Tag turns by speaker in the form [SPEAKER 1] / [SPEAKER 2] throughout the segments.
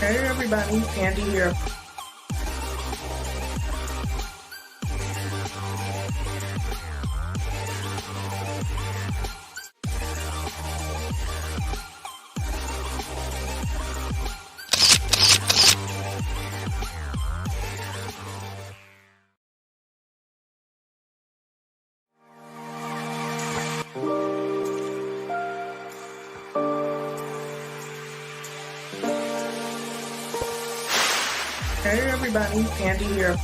[SPEAKER 1] Hey everybody, Pandi here. Hey everybody, Pandi here.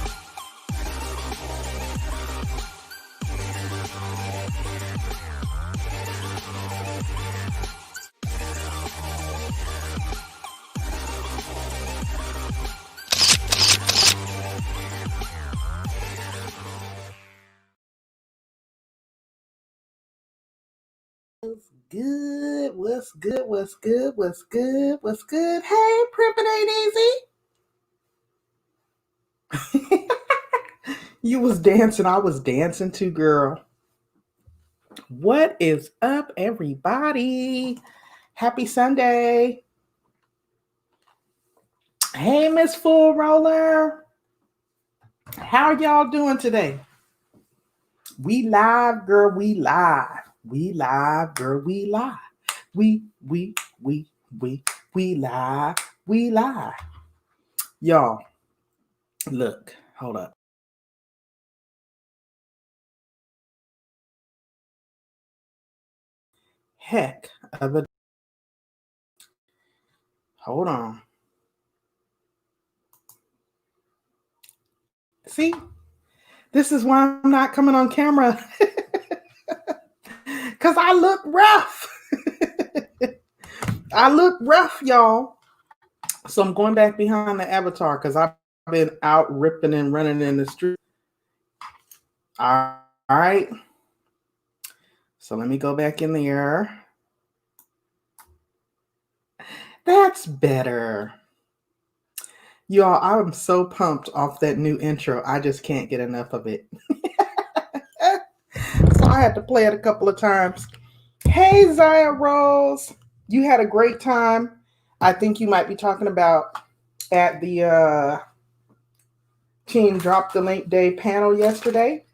[SPEAKER 2] Good. What's good? What's good? What's good? What's good? Hey, Primpin' ain't easy. You was dancing. I was dancing too, girl. What is up, everybody? Happy Sunday. Hey, Miss Full Roller. How y'all doing today? We live, girl. We live. We live, girl. We live. We live. We live. Y'all, look, hold up. Heck of a. Hold on. See, this is why I'm not coming on camera. Because I look rough. I look rough, y'all. So I'm going back behind the avatar because I've been out ripping and running in the street. All right. So let me go back in there. That's better. Y'all, I'm so pumped off that new intro. I just can't get enough of it. So I had to play it a couple of times. Hey, Zaya Rose. You had a great time. I think you might be talking about at the Team Drop the Link Day panel yesterday.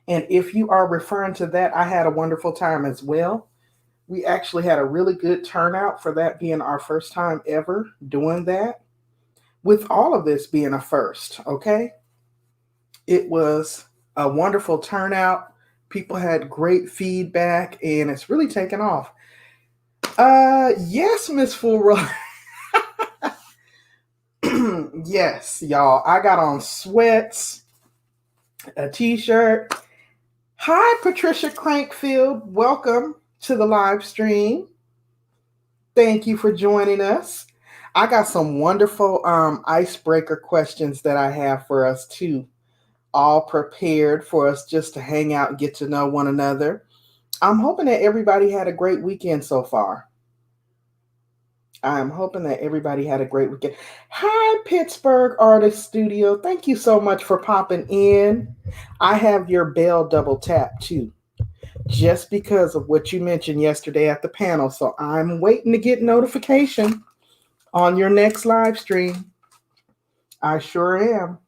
[SPEAKER 2] And if you are referring to that, I had a wonderful time as well. We actually had a really good turnout for that being our first time ever doing that. With all of this being a first, okay? It was a wonderful turnout. People had great feedback, and it's really taken off. Yes, Miss Fullroy. Yes, y'all. I got on sweats, a t-shirt. Hi, Patricia Crankfield. Welcome to the live stream. Thank you for joining us. I got some wonderful icebreaker questions that I have for us too, all prepared for us just to hang out and get to know one another. I'm hoping that everybody had a great weekend so far. I'm hoping that everybody had a great weekend. Hi, Pittsburgh Artist Studio. Thank you so much for popping in. I have your bell double tap too, just because of what you mentioned yesterday at the panel. So I'm waiting to get notification on your next live stream. I sure am.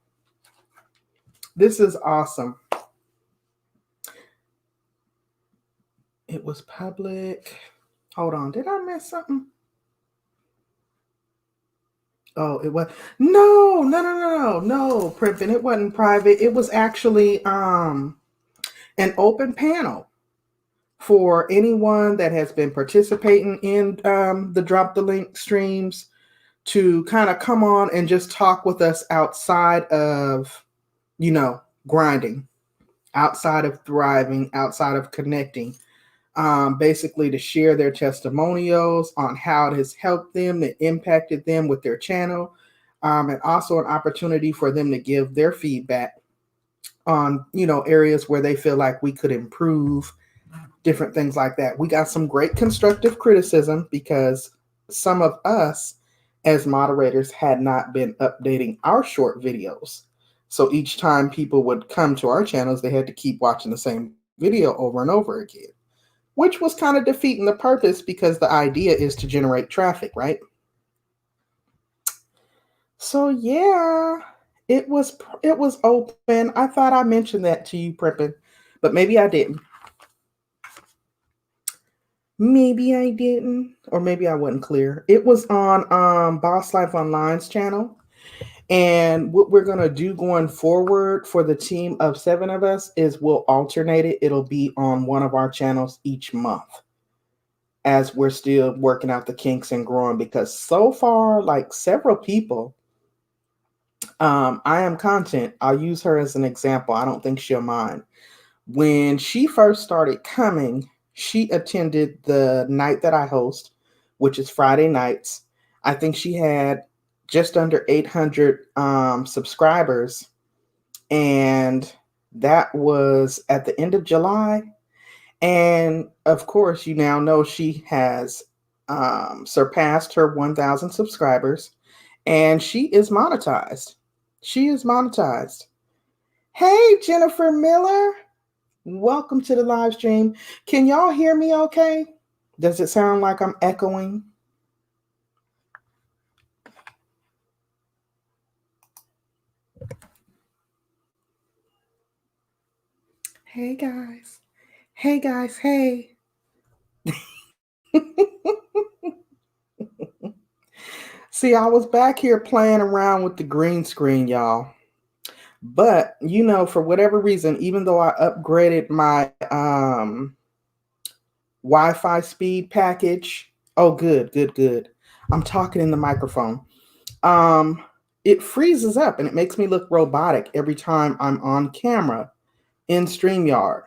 [SPEAKER 2] This is awesome. It was public. Hold on. Did I miss something? Oh, it was no, Primpin. It wasn't private. It was actually an open panel for anyone that has been participating in the Drop the Link streams to kind of come on and just talk with us outside of, grinding, outside of thriving, outside of connecting. Basically to share their testimonials on how it has helped them, that impacted them with their channel, and also an opportunity for them to give their feedback on, areas where they feel like we could improve, different things like that. We got some great constructive criticism because some of us as moderators had not been updating our short videos. So each time people would come to our channels, they had to keep watching the same video over and over again, which was kind of defeating the purpose because the idea is to generate traffic, right? So yeah, it was open. I thought I mentioned that to you, Prippin, but maybe I didn't. Maybe I didn't, or maybe I wasn't clear. It was on Boss Life Online's channel. And what we're going to do going forward for the team of seven of us is we'll alternate it. It'll be on one of our channels each month as we're still working out the kinks and growing because so far, like several people, I am content. I'll use her as an example. I don't think she'll mind. When she first started coming, she attended the night that I host, which is Friday nights. I think she had just under 800 subscribers, and that was at the end of July. And of course, you now know she has surpassed her 1,000 subscribers, and she is monetized. She is monetized. Hey, Jennifer Miller. Welcome to the live stream. Can y'all hear me okay? Does it sound like I'm echoing? Hey guys. Hey guys. Hey. See, I was back here playing around with the green screen, y'all. But, for whatever reason, even though I upgraded my Wi-Fi speed package, oh good, good, good. I'm talking in the microphone. Um it freezes up and it makes me look robotic every time I'm on camera in StreamYard.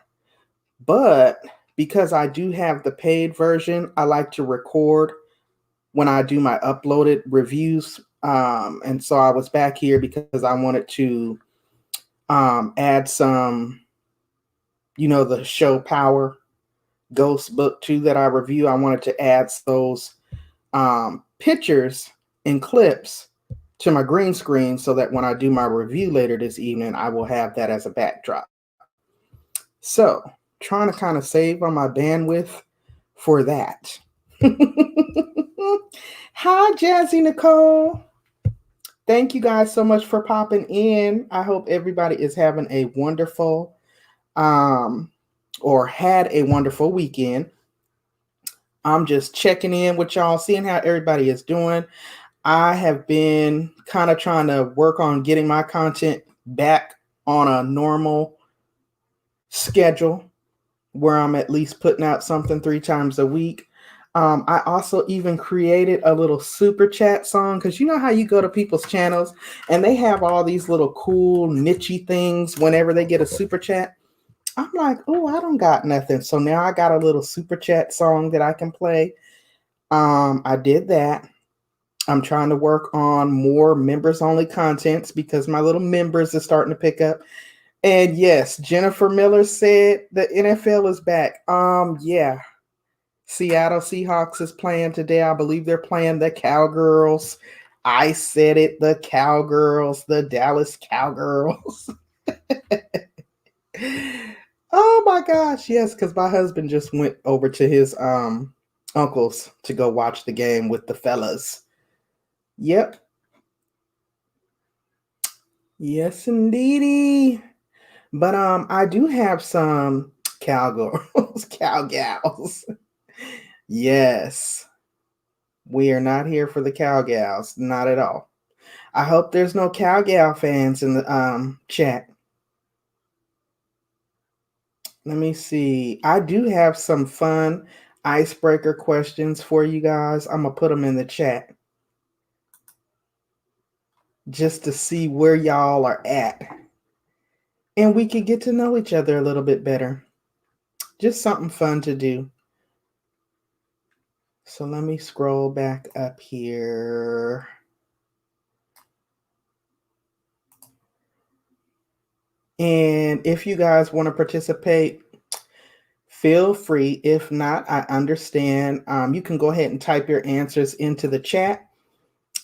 [SPEAKER 2] But because I do have the paid version, I like to record when I do my uploaded reviews. And so I was back here because I wanted to add some, the show Power Ghost Book 2 that I review. I wanted to add those pictures and clips to my green screen so that when I do my review later this evening, I will have that as a backdrop. So, trying to kind of save on my bandwidth for that. Hi, Jazzy Nicole. Thank you guys so much for popping in. I hope everybody is having a wonderful or had a wonderful weekend. I'm just checking in with y'all, seeing how everybody is doing. I have been kind of trying to work on getting my content back on a normal schedule where I'm at least putting out something 3 times a week. I also even created a little super chat song because you know how you go to people's channels and they have all these little cool nichey things whenever they get a super chat. I'm like, oh, I don't got nothing. So now I got a little super chat song that I can play. I did that. I'm trying to work on more members only contents because my little members is starting to pick up. And yes, Jennifer Miller said the NFL is back. Yeah. Seattle Seahawks is playing today. I believe they're playing the Cowgirls. I said it, the Cowgirls, the Dallas Cowgirls. Oh my gosh, yes, because my husband just went over to his uncle's to go watch the game with the fellas. Yep. Yes, indeedy. But I do have some cowgirls, cowgals. Yes. We are not here for the cowgals, not at all. I hope there's no cowgal fans in the chat. Let me see. I do have some fun icebreaker questions for you guys. I'm gonna put them in the chat just to see where y'all are at. And we could get to know each other a little bit better. Just something fun to do. So let me scroll back up here. And if you guys want to participate, feel free. If not, I understand. You can go ahead and type your answers into the chat.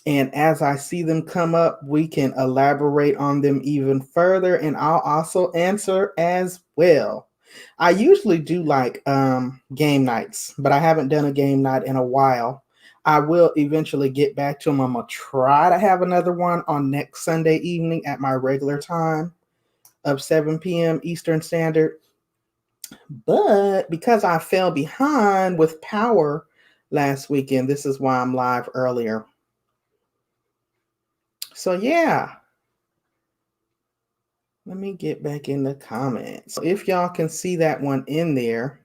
[SPEAKER 2] And as I see them come up, we can elaborate on them even further. And I'll also answer as well. I usually do like game nights, but I haven't done a game night in a while. I will eventually get back to them. I'm going to try to have another one on next Sunday evening at my regular time of 7 p.m. Eastern Standard. But because I fell behind with power last weekend, this is why I'm live earlier. So, yeah. Let me get back in the comments. If y'all can see that one in there,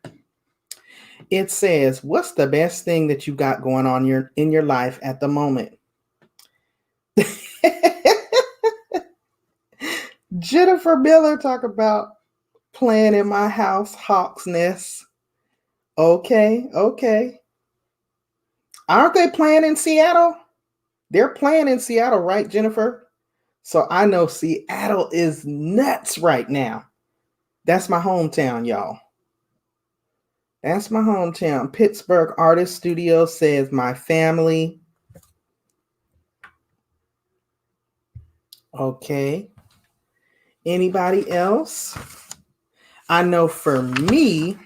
[SPEAKER 2] it says, what's the best thing that you got going on in your life at the moment? Jennifer Miller talk about playing in my house, Hawk's Nest. Okay. Aren't they playing in Seattle? They're playing in Seattle, right, Jennifer? So I know Seattle is nuts right now. That's my hometown, y'all. That's my hometown. Pittsburgh Artist Studio says my family. Okay. Anybody else? I know for me,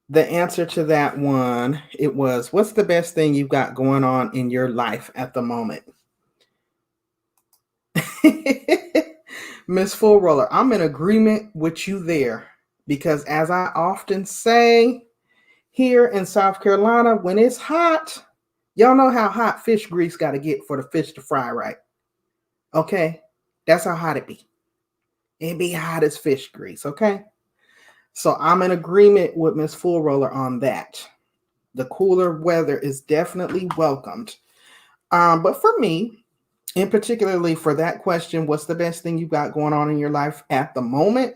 [SPEAKER 2] the answer to that one, it was, what's the best thing you've got going on in your life at the moment? Miss Full Roller, I'm in agreement with you there because as I often say, here in South Carolina, when it's hot, y'all know how hot fish grease got to get for the fish to fry, right? Okay, that's how hot it be. It be hot as fish grease, okay? So I'm in agreement with Miss Full Roller on that. The cooler weather is definitely welcomed. But for me, and particularly for that question, what's the best thing you got going on in your life at the moment?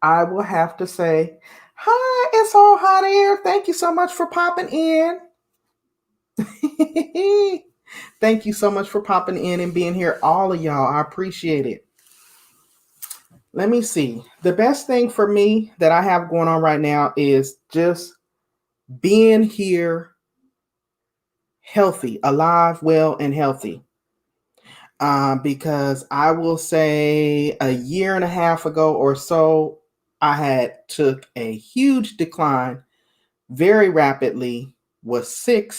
[SPEAKER 2] I will have to say, hi, it's all hot air. Thank you so much for popping in. Thank you so much for popping in and being here, all of y'all. I appreciate it. Let me see. The best thing for me that I have going on right now is just being here healthy, alive, well, and healthy. Because I will say a year and a half ago or so, I had took a huge decline very rapidly, was sick,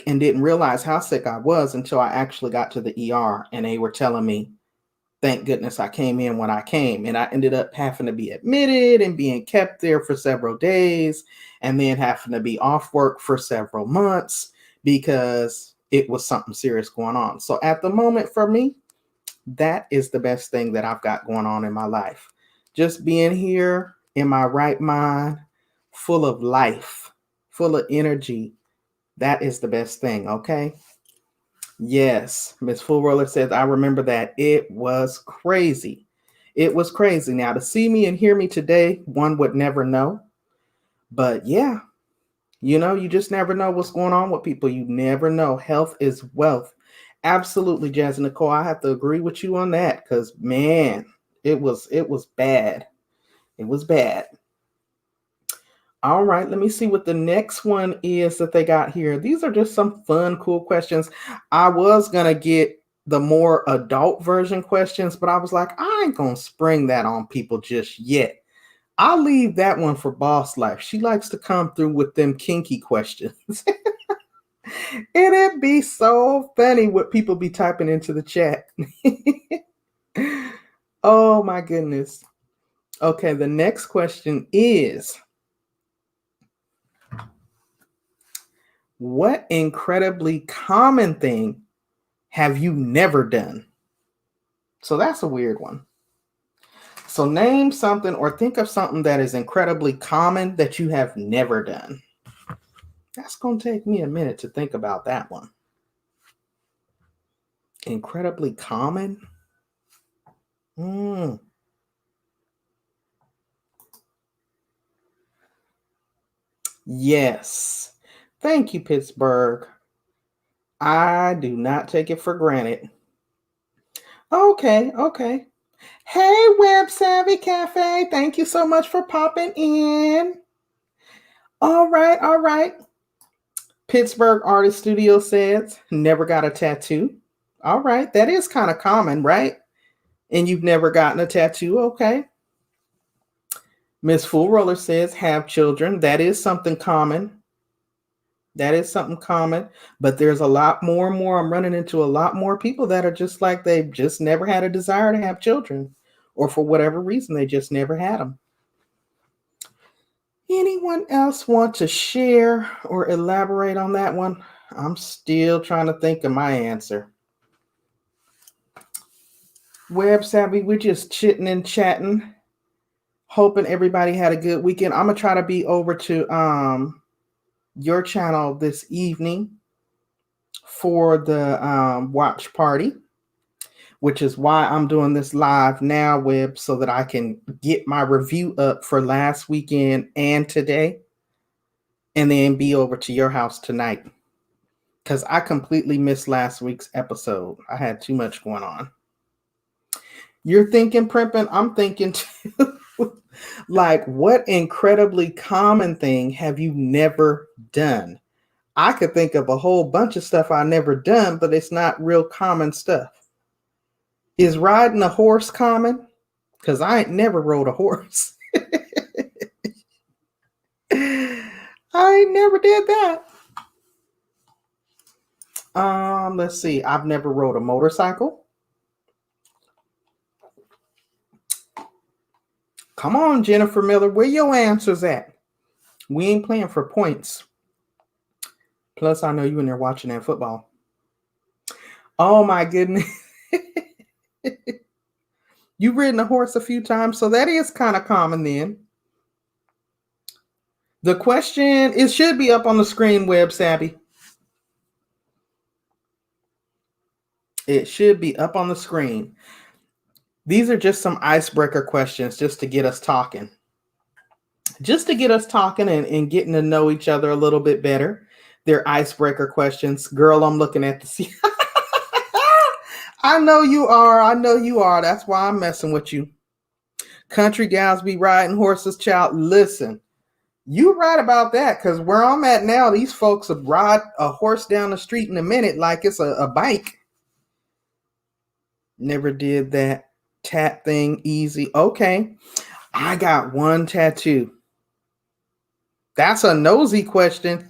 [SPEAKER 2] and didn't realize how sick I was until I actually got to the ER and they were telling me, thank goodness I came in when I came. And I ended up having to be admitted and being kept there for several days and then having to be off work for several months because it was something serious going on. So at the moment for me, that is the best thing that I've got going on in my life. Just being here in my right mind, full of life, full of energy. That is the best thing, okay? Yes, Miss Full Roller says, I remember that. It was crazy. It was crazy. Now, to see me and hear me today, one would never know. But yeah, you just never know what's going on with people. You never know. Health is wealth. Absolutely, Jazz and Nicole. I have to agree with you on that because, man, it was bad. It was bad. All right, let me see what the next one is that they got here. These are just some fun, cool questions. I was going to get the more adult version questions, but I was like, I ain't going to spring that on people just yet. I'll leave that one for Boss Life. She likes to come through with them kinky questions. It'd be so funny what people be typing into the chat. Oh my goodness. Okay, the next question is, what incredibly common thing have you never done? So that's a weird one. So name something or think of something that is incredibly common that you have never done. That's going to take me a minute to think about that one. Incredibly common? Yes. Thank you, Pittsburgh. I do not take it for granted. Okay. Hey, Web Savvy Cafe. Thank you so much for popping in. All right. Pittsburgh Artist Studio says, never got a tattoo. All right. That is kind of common, right? And you've never gotten a tattoo. Okay. Miss Full Roller says, have children. That is something common. That is something common. But there's a lot more and more. I'm running into a lot more people that are just like they've just never had a desire to have children. Or for whatever reason, they just never had them. Anyone else want to share or elaborate on that one? I'm still trying to think of my answer. Web Savvy, we're just chitting and chatting. Hoping everybody had a good weekend. I'm going to try to be over to your channel this evening for the watch party, which is why I'm doing this live now, Web, so that I can get my review up for last weekend and today, and then be over to your house tonight. Because I completely missed last week's episode. I had too much going on. You're thinking, Primpin'? I'm thinking too. Like, what incredibly common thing have you never done? I could think of a whole bunch of stuff I never done, but it's not real common stuff. Is riding a horse common? Because I ain't never rode a horse. I ain't never did that. Let's see. I've never rode a motorcycle. Come on, Jennifer Miller. Where your answers at? We ain't playing for points. Plus, I know you in there watching that football. Oh, my goodness. You've ridden a horse a few times, so that is kind of common then. The question, it should be up on the screen, Web Savvy. It should be up on the screen. These are just some icebreaker questions just to get us talking. Just to get us talking and getting to know each other a little bit better. They're icebreaker questions. Girl, I'm looking at the sea. I know you are. I know you are. That's why I'm messing with you. Country gals be riding horses, child. Listen, you right about that, because where I'm at now, these folks will ride a horse down the street in a minute like it's a bike. Never did that. Tat thing easy. Okay. I got one tattoo. That's a nosy question.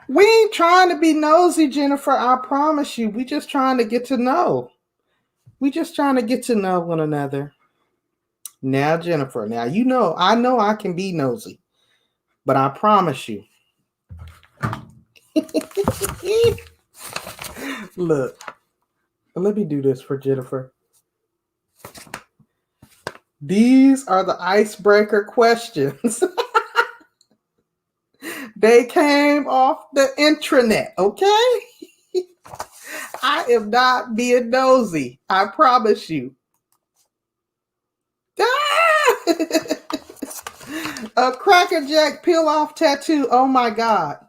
[SPEAKER 2] We ain't trying to be nosy, Jennifer. I promise you. We just trying to get to know. We just trying to get to know one another. Now, Jennifer, now you know I can be nosy, but I promise you. Look, let me do this for Jennifer. These are the icebreaker questions. They came off the intranet, okay? I am not being nosy. I promise you. A Cracker Jack peel off tattoo. Oh my God.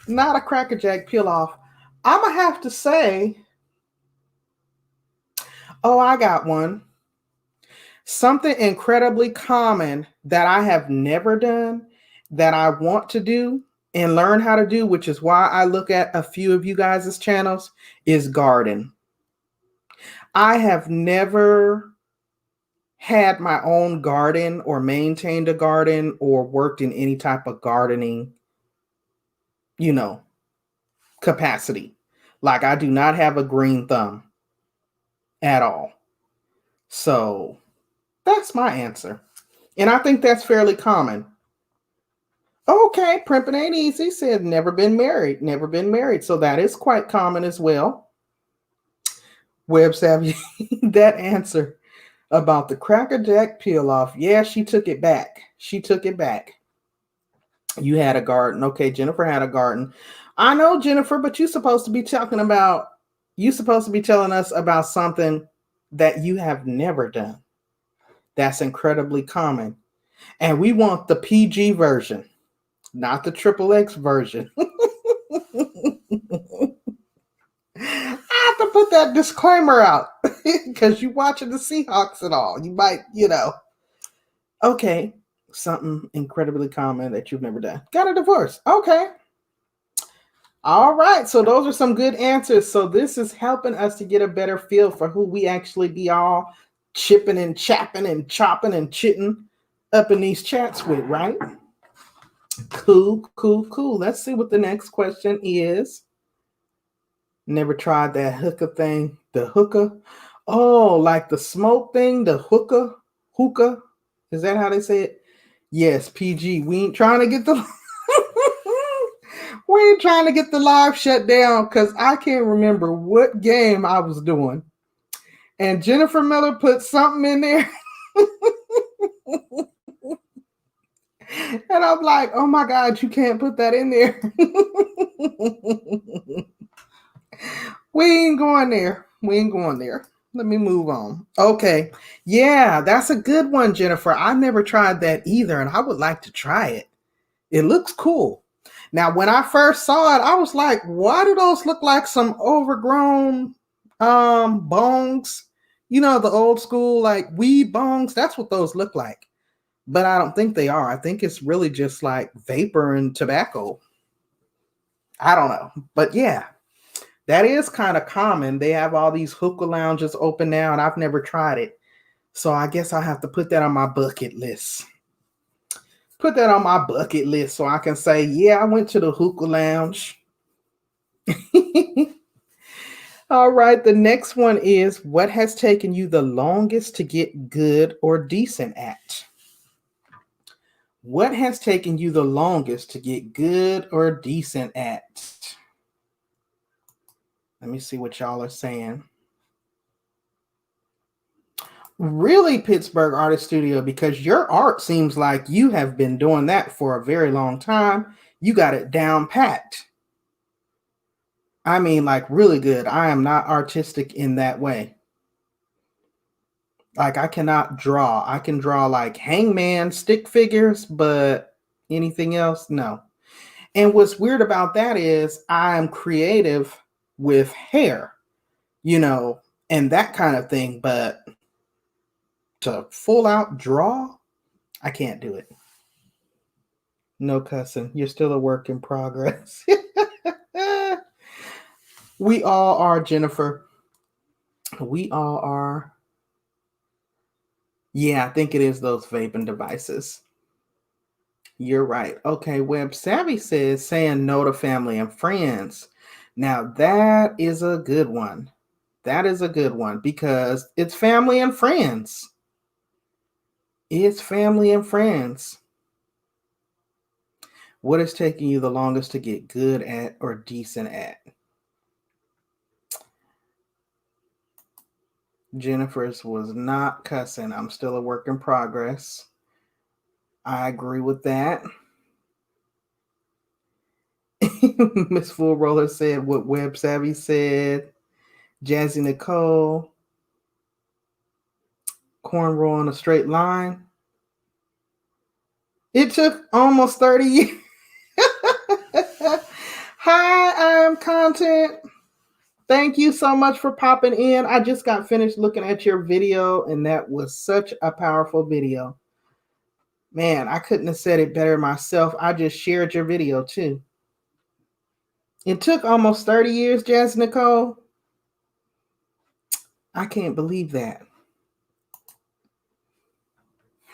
[SPEAKER 2] Not a Cracker Jack peel off. I'm going to have to say, oh, I got one. Something incredibly common that I have never done, that I want to do and learn how to do, which is why I look at a few of you guys' channels, is garden. I have never had my own garden or maintained a garden or worked in any type of gardening, capacity. Like, I do not have a green thumb at all. So that's my answer. And I think that's fairly common. Okay, Primpin' Ain't Easy said never been married. Never been married. So that is quite common as well. Web Savvy, that answer about the Cracker Jack peel off. Yeah, she took it back. She took it back. You had a garden. Okay, Jennifer had a garden. I know, Jennifer, but you're supposed to be telling us about something that you have never done. That's incredibly common. And we want the PG version, not the XXX version. I have to put that disclaimer out because you're watching the Seahawks and all. You might, Okay, something incredibly common that you've never done. Got a divorce. Okay. All right, so those are some good answers. So this is helping us to get a better feel for who we actually be all chipping and chapping and chopping and chitting up in these chats with, right? Cool, cool, cool. Let's see what the next question is. Never tried that hookah thing. The hookah. Oh, like the smoke thing, the hookah. Hookah. Is that how they say it? Yes, PG. We ain't trying to get the we ain't trying to get the live shut down because I can't remember what game I was doing. And Jennifer Miller put something in there. And I'm like, oh my God, you can't put that in there. We ain't going there. We ain't going there. Let me move on. Okay. Yeah, that's a good one, Jennifer. I never tried that either, and I would like to try it. It looks cool. Now, when I first saw it, I was like, why do those look like some overgrown bongs? You know, the old school like weed bongs? That's what those look like. But I don't think they are. I think it's really just like vapor and tobacco. I don't know. But yeah, that is kind of common. They have all these hookah lounges open now, and I've never tried it. So I guess I'll have to put that on my bucket list. Put that on my bucket list so I can say, yeah, I went to the hookah lounge. All right, the next one is what has taken you the longest to get good or decent at? What has taken you the longest to get good or decent at? Let me see what y'all are saying. Really, Pittsburgh Artist Studio, because your art seems like you have been doing that for a very long time. You got it down packed. I mean, like really good. I am not artistic in that way. Like I cannot draw. I can draw like hangman stick figures, but anything else, no. And what's weird about that is I'm creative with hair, you know, and that kind of thing, but to full out draw, I can't do it. No cussing. You're still a work in progress. We all are, Jennifer. We all are. Yeah, I think it is those vaping devices. You're right. Okay, Web Savvy says saying no to family and friends. Now, that is a good one. That is a good one because it's family and friends. It's family and friends. What is taking you the longest to get good at or decent at? Jennifer's was not cussing. I'm still a work in progress. I agree with that. Miss Full Roller said what Web Savvy said. Jazzy Nicole, cornrow on a straight line. It took almost 30 years. Hi, I'm Content. Thank you so much for popping in. I just got finished looking at your video, and that was such a powerful video. Man, I couldn't have said it better myself. I just shared your video too. It took almost 30 years, Jazz Nicole. I can't believe that.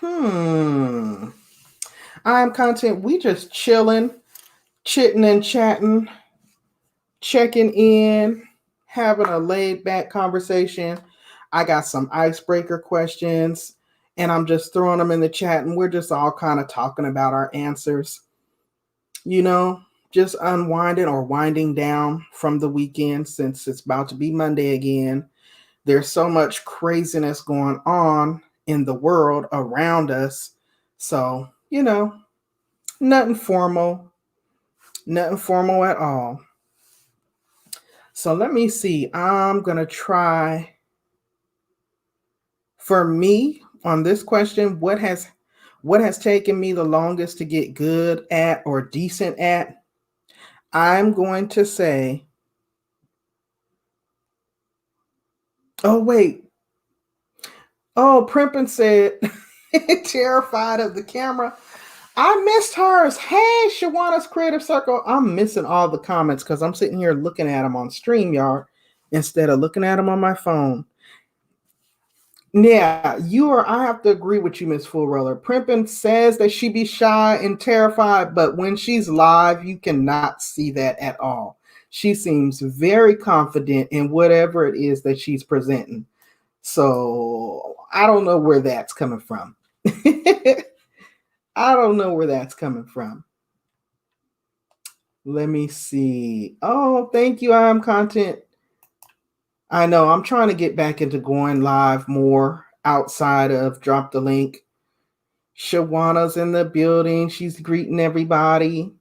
[SPEAKER 2] I'm Content. We just chilling, chitting and chatting, checking in, having a laid back conversation. I got some icebreaker questions and I'm just throwing them in the chat and we're just all kind of talking about our answers. You know, just unwinding or winding down from the weekend since it's about to be Monday again. There's so much craziness going on in the world around us. So, you know, nothing formal at all. So let me see. I'm going to try for me on this question, what has taken me the longest to get good at or decent at? I'm going to say, oh wait. Oh, Primpin said terrified of the camera. I missed hers. Hey, Shawana's Creative Circle. I'm missing all the comments because I'm sitting here looking at them on StreamYard instead of looking at them on my phone. Yeah, you are. I have to agree with you, Miss Full Roller. Primpin says that she be shy and terrified, but when she's live, you cannot see that at all. She seems very confident in whatever it is that she's presenting. So I don't know where that's coming from. I don't know where that's coming from. Let me see. Oh, thank you. I'm content. I know I'm trying to get back into going live more outside of drop the link. Shawana's in the building. She's greeting everybody.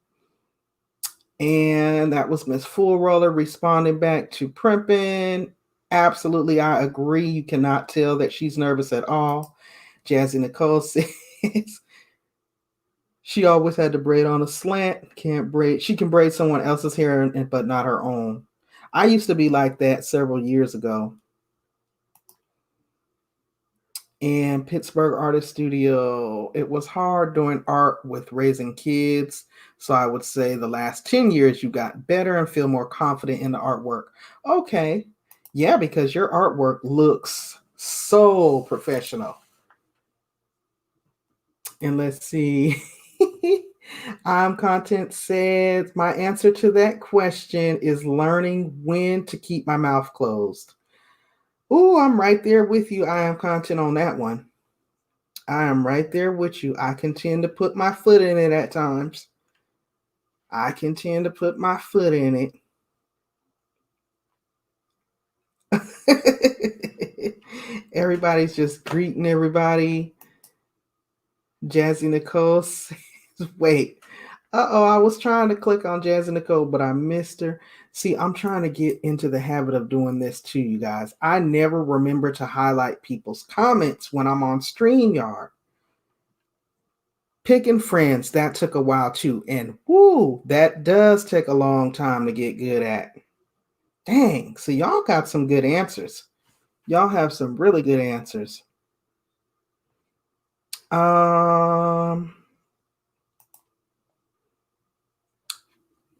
[SPEAKER 2] And that was Miss Full Roller responding back to Primpin. Absolutely, I agree. You cannot tell that she's nervous at all. Jazzy Nicole says she always had to braid on a slant. Can't braid. She can braid someone else's hair, but not her own. I used to be like that several years ago. And Pittsburgh Artist Studio, it was hard doing art with raising kids. So I would say the last 10 years you got better and feel more confident in the artwork. Okay. Yeah, because your artwork looks so professional. And let's see. Content says my answer to that question is learning when to keep my mouth closed. Oh, I'm right there with you. I am content on that one. I am right there with you. I can tend to put my foot in it at times. I can tend to put my foot in it. Everybody's just greeting everybody. Jazzy Nicole says, wait. I was trying to click on Jazzy Nicole, but I missed her. See, I'm trying to get into the habit of doing this too, you guys. I never remember to highlight people's comments when I'm on StreamYard. Picking friends, that took a while too. And whoo, that does take a long time to get good at. Dang, so y'all got some good answers. Y'all have some really good answers.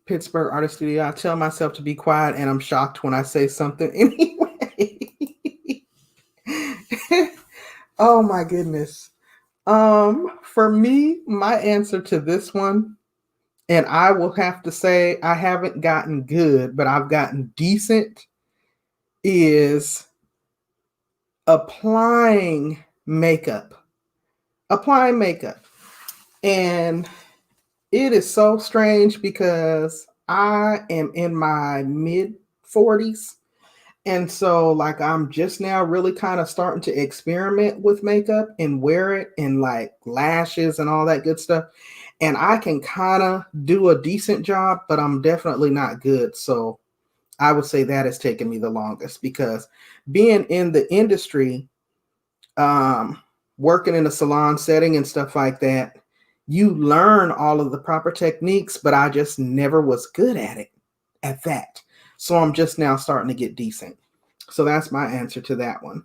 [SPEAKER 2] Pittsburgh Artist Studio. I tell myself to be quiet and I'm shocked when I say something anyway. Oh my goodness. For me, my answer to this one, and I will have to say I haven't gotten good, but I've gotten decent, is applying makeup. Applying makeup. And it is so strange because I am in my mid 40s. And so, like, I'm just now really kind of starting to experiment with makeup and wear it and like lashes and all that good stuff. And I can kind of do a decent job, but I'm definitely not good. So I would say that has taken me the longest because being in the industry, working in a salon setting and stuff like that, you learn all of the proper techniques, but I just never was good at it at that. So I'm just now starting to get decent. So that's my answer to that one.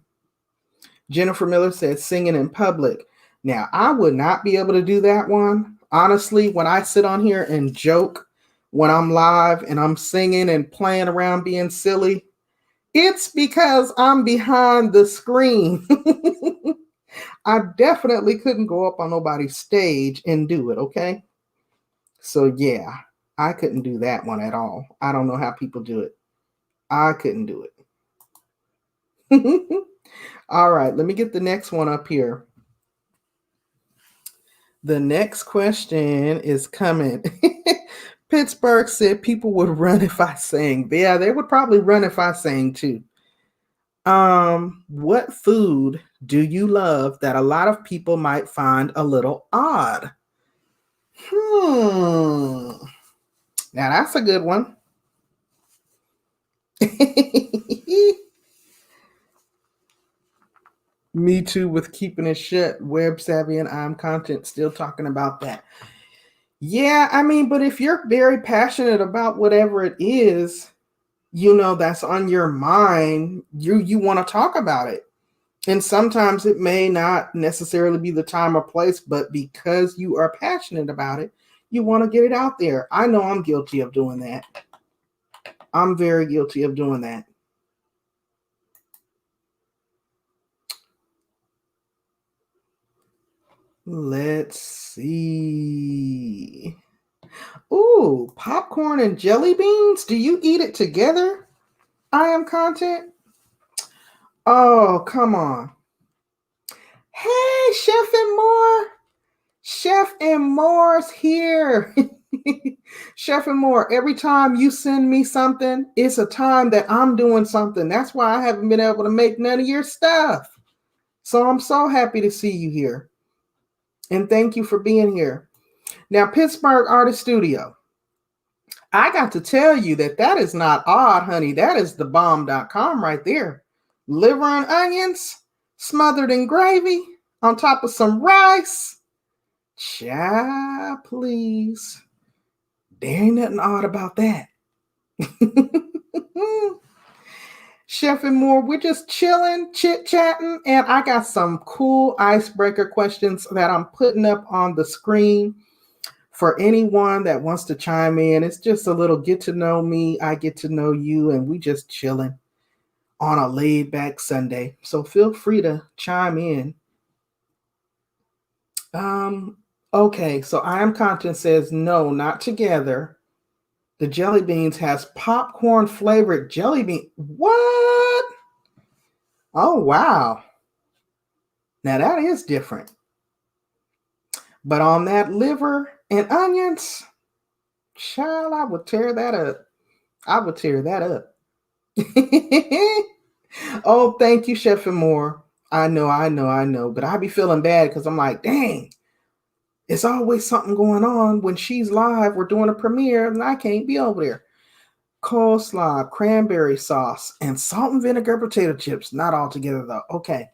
[SPEAKER 2] Jennifer Miller said singing in public. Now, I would not be able to do that one. Honestly, when I sit on here and joke when I'm live and I'm singing and playing around being silly, it's because I'm behind the screen. I definitely couldn't go up on nobody's stage and do it, okay? So yeah, I couldn't do that one at all. I don't know how people do it. I couldn't do it. All right, let me get the next one up here. The next question is coming. Pittsburgh said people would run if I sang. Yeah, they would probably run if I sang too. What food do you love that a lot of people might find a little odd? Now that's a good one. Me too with keeping it shut. Web savvy and I'm content still talking about that. Yeah, I mean, but if you're very passionate about whatever it is, you know, that's on your mind, you want to talk about it. And sometimes it may not necessarily be the time or place, but because you are passionate about it, you want to get it out there. I know I'm guilty of doing that. I'm very guilty of doing that. Let's see. Ooh, popcorn and jelly beans. Do you eat it together? I am content. Oh, come on. Hey, Chef and More. Chef and More's here. Chef and More, every time you send me something, it's a time that I'm doing something. That's why I haven't been able to make none of your stuff. So I'm so happy to see you here. And thank you for being here. Now, Pittsburgh Artist Studio. I got to tell you that is not odd, honey. That is the bomb.com right there. Liver and onions smothered in gravy on top of some rice. Child, please. There ain't nothing odd about that. Chef and More, we're just chilling, chit-chatting, and I got some cool icebreaker questions that I'm putting up on the screen for anyone that wants to chime in. It's just a little get to know me, I get to know you, and we just chilling on a laid-back Sunday. So feel free to chime in. Okay, so I Am Content says, no, not together. The jelly beans has popcorn flavored jelly bean. What? Oh, wow. Now that is different. But on that liver and onions, child, I would tear that up. I would tear that up. Oh, thank you, Chef and More. I know. But I be feeling bad because I'm like, dang, it's always something going on when she's live. We're doing a premiere and I can't be over there. Coleslaw, cranberry sauce, and salt and vinegar potato chips. Not all together though. Okay.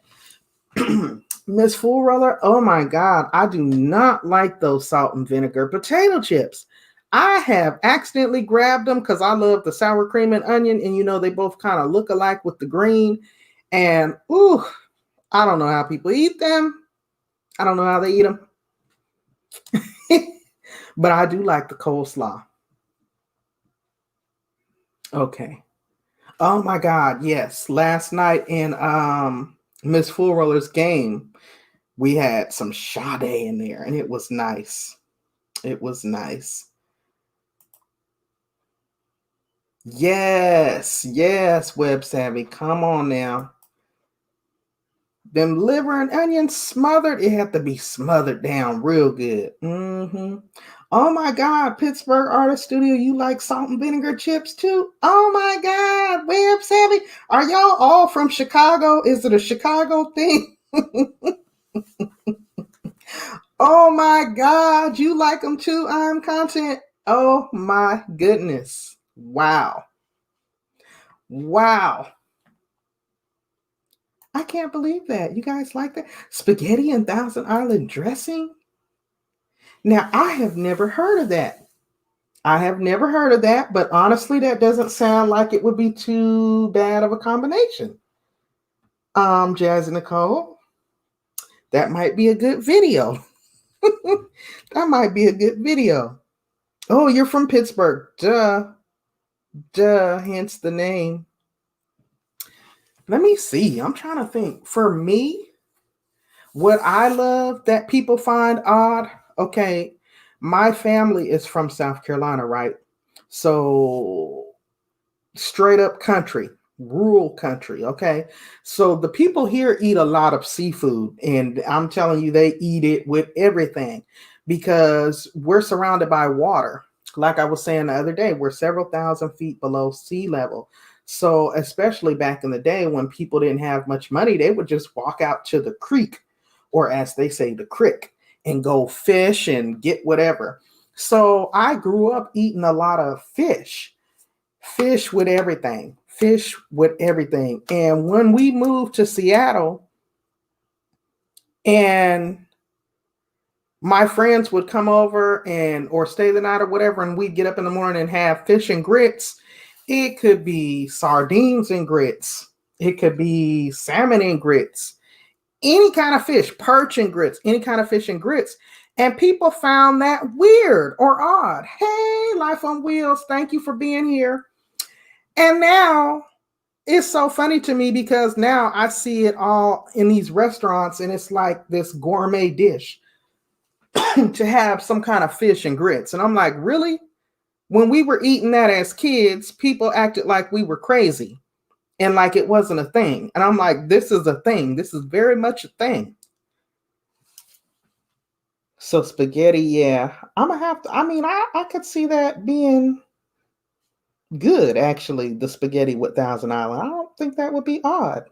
[SPEAKER 2] Miss Fool Roller, oh my God, I do not like those salt and vinegar potato chips. I have accidentally grabbed them because I love the sour cream and onion, and you know they both kind of look alike with the green. And ooh, I don't know how people eat them. I don't know how they eat them. But I do like the coleslaw. Okay. Oh my God, yes. Last night in Miss Fool Roller's game, we had some Sade in there, and it was nice. It was nice. Yes, Web Savvy. Come on now. Them liver and onions smothered, it had to be smothered down real good. Oh my God, Pittsburgh Artist Studio, you like salt and vinegar chips too? Oh my God, Web Savvy. Are y'all all from Chicago? Is it a Chicago thing? Oh my God, you like them too, I'm Content. Oh my goodness. Wow. I can't believe that. You guys like that? Spaghetti and Thousand Island dressing? Now, I have never heard of that. But honestly, that doesn't sound like it would be too bad of a combination. Jazz and Nicole, that might be a good video. That might be a good video. Oh, you're from Pittsburgh. Duh, hence the name. Let me see. I'm trying to think. For me, what I love that people find odd, okay, my family is from South Carolina, right? So straight up country, rural country, okay? So the people here eat a lot of seafood, and I'm telling you, they eat it with everything because we're surrounded by water. Like I was saying the other day, we're several thousand feet below sea level. So especially back in the day when people didn't have much money, they would just walk out to the creek, or as they say, the crick, and go fish and get whatever. So I grew up eating a lot of fish with everything. And when we moved to Seattle, and my friends would come over and or stay the night or whatever, and we'd get up in the morning and have fish and grits. It could be sardines and grits. It could be salmon and grits. any kind of fish, perch and grits, any kind of fish and grits. And people found that weird or odd. Hey, Life on Wheels, thank you for being here. And now it's so funny to me because now I see it all in these restaurants and it's like this gourmet dish to have some kind of fish and grits. And I'm like, really? When we were eating that as kids, people acted like we were crazy and like it wasn't a thing. And I'm like, this is a thing. This is very much a thing. So spaghetti, yeah. I'm gonna have to, I could see that being good, actually, the spaghetti with Thousand Island. I don't think that would be odd.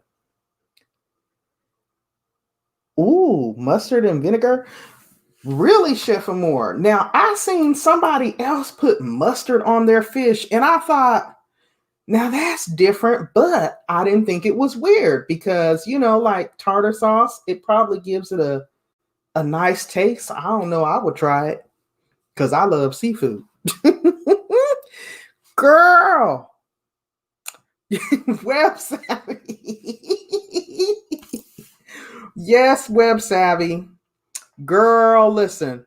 [SPEAKER 2] Ooh, mustard and vinegar. Really, Chef Amore. Now, I seen somebody else put mustard on their fish, and I thought, now that's different, but I didn't think it was weird because, like tartar sauce, it probably gives it a nice taste. I don't know. I would try it because I love seafood. Girl, Web Savvy. Yes, Web Savvy. Girl, listen.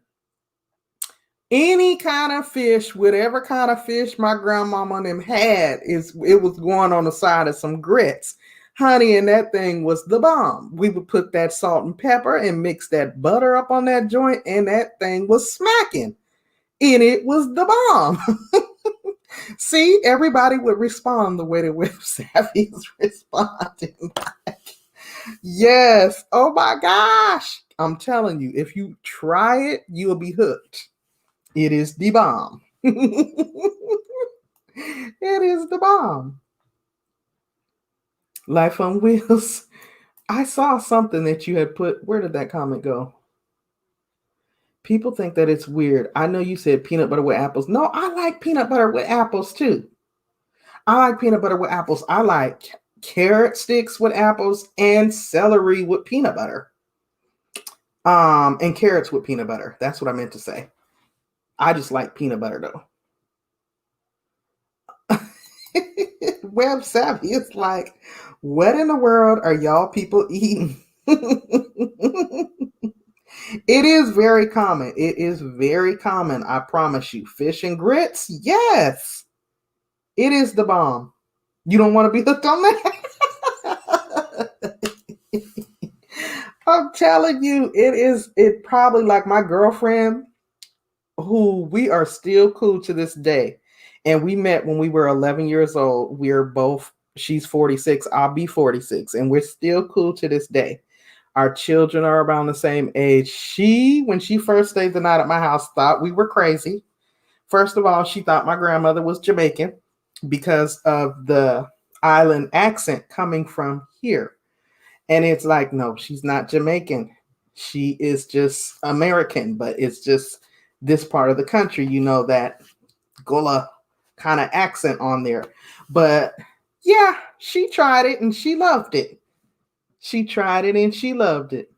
[SPEAKER 2] Any kind of fish, whatever kind of fish my grandmama and them had, it was going on the side of some grits. Honey, and that thing was the bomb. We would put that salt and pepper and mix that butter up on that joint, and that thing was smacking. And it was the bomb. See, everybody would respond the way the Web Savvy is responding. Yes. Oh my gosh. I'm telling you, if you try it, you'll be hooked. It is the bomb. It is the bomb. Life on Wheels. I saw something that you had put. Where did that comment go? People think that it's weird. I know you said peanut butter with apples. No, I like peanut butter with apples too. I like peanut butter with apples. I like carrot sticks with apples and celery with peanut butter. And carrots with peanut butter. That's what I meant to say. I just like peanut butter though. Web Savvy is like, what in the world are y'all people eating? It is very common. It is very common. I promise you. Fish and grits? Yes. It is the bomb. You don't want to be hooked on that? I'm telling you, it probably like my girlfriend, who we are still cool to this day. And we met when we were 11 years old. She's 46, I'll be 46, and we're still cool to this day. Our children are around the same age. When she first stayed the night at my house, thought we were crazy. First of all, she thought my grandmother was Jamaican because of the island accent coming from here. And it's like, no, she's not Jamaican. She is just American, but it's just this part of the country, that Gullah kind of accent on there. But yeah, she tried it and she loved it. She tried it and she loved it.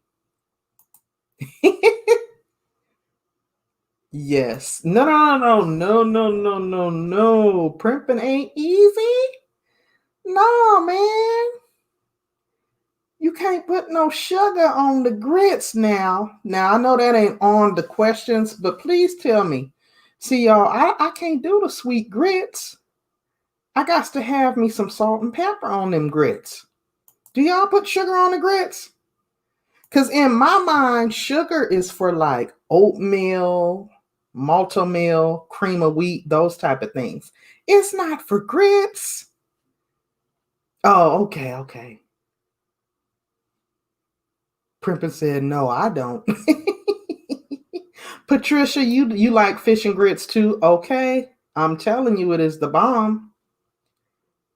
[SPEAKER 2] Yes. No. Primping ain't easy. No, man. You can't put no sugar on the grits now. Now, I know that ain't on the questions, but please tell me. See, y'all, I can't do the sweet grits. I got to have me some salt and pepper on them grits. Do y'all put sugar on the grits? Because in my mind, sugar is for like oatmeal, malto-meal, cream of wheat, those type of things. It's not for grits. Oh, okay. Primpin said, no, I don't. Patricia, you like fish and grits too? Okay. I'm telling you, it is the bomb.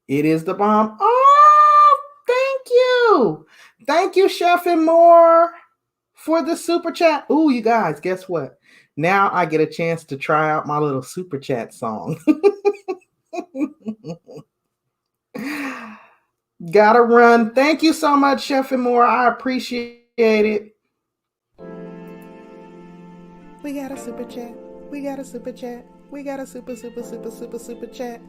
[SPEAKER 2] It is the bomb. Oh, thank you. Thank you, Chef and More, for the super chat. Ooh, you guys, guess what? Now I get a chance to try out my little super chat song. Gotta run. Thank you so much, Chef and More. I appreciate it. We got a super chat. We got a super chat. We got a super chat.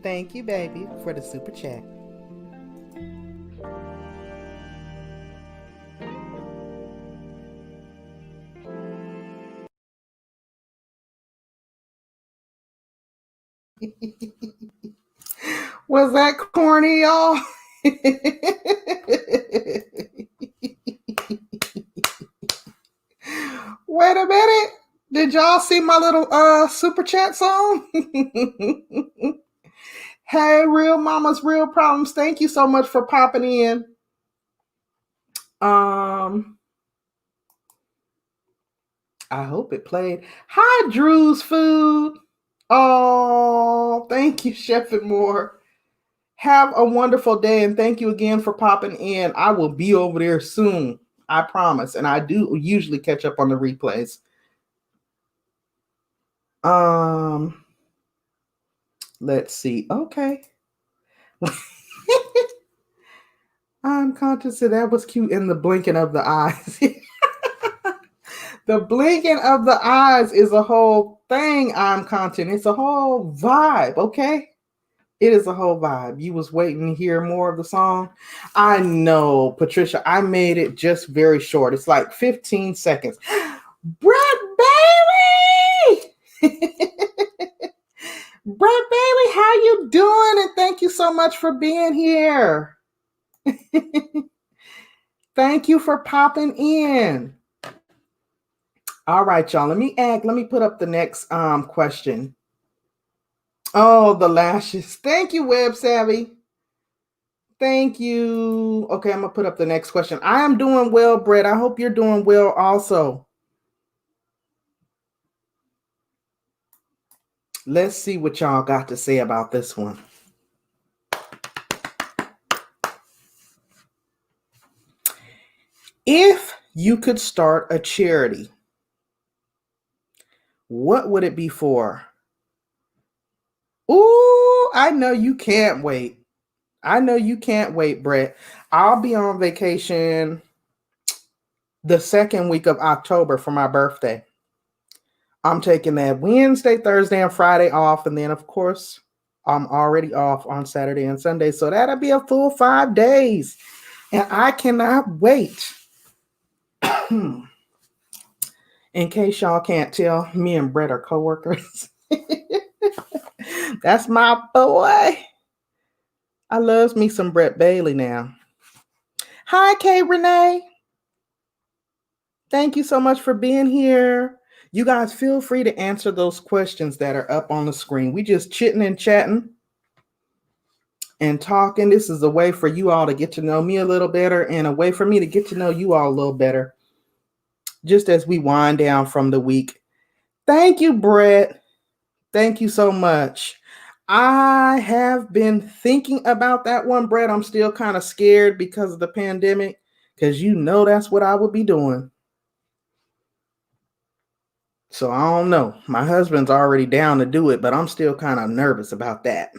[SPEAKER 2] Thank you, baby, for the super chat. Was that corny, y'all? Wait a minute. Did y'all see my little super chat song? Hey, real mamas, real problems. Thank you so much for popping in. I hope it played. Hi, Drew's Food. Oh, thank you, Chef and More. Have a wonderful day, and thank you again for popping in. I will be over there soon, I promise. And I do usually catch up on the replays. Let's see. Okay. I'm conscious that was cute in the blinking of the eyes. The blinking of the eyes is a whole thing. I'm content. It's a whole vibe. Okay. It is a whole vibe. You was waiting to hear more of the song. I know, Patricia. I made it just very short. It's like 15 seconds. Brett Bailey! Brett Bailey, how you doing? And thank you so much for being here. Thank you for popping in. All right, y'all. Let me put up the next question. Oh, the lashes. Thank you, Web Savvy. Thank you. Okay, I'm gonna put up the next question. I am doing well, Brett. I hope you're doing well also. Let's see what y'all got to say about this one. If you could start a charity, what would it be for? Ooh, I know you can't wait. I know you can't wait, Brett. I'll be on vacation the second week of October for my birthday. I'm taking that Wednesday, Thursday, and Friday off. And then, of course, I'm already off on Saturday and Sunday. So that'll be a full 5 days. And I cannot wait. In case y'all can't tell, me and Brett are coworkers. That's my boy. I loves me some Brett Bailey now. Hi, Kay Renee. Thank you so much for being here. You guys feel free to answer those questions that are up on the screen. We just chitting and chatting and talking. This is a way for you all to get to know me a little better and a way for me to get to know you all a little better just as we wind down from the week. Thank you, Brett. Thank you so much. I have been thinking about that one, Brett. I'm still kind of scared because of the pandemic, because you know that's what I would be doing. So I don't know. My husband's already down to do it, but I'm still kind of nervous about that.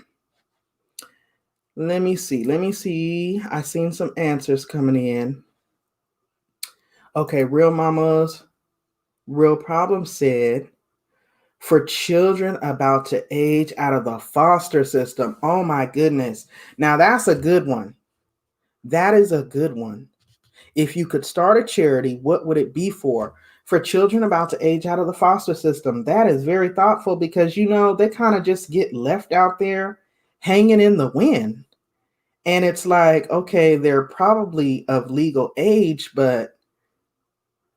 [SPEAKER 2] Let me see. I seen some answers coming in. Okay, Real Mamas, Real Problem said, for children about to age out of the foster system. Oh my goodness. Now that's a good one. That is a good one. If you could start a charity, what would it be for? For children about to age out of the foster system. That is very thoughtful because, you know, they kind of just get left out there hanging in the wind. And it's like, okay, they're probably of legal age, but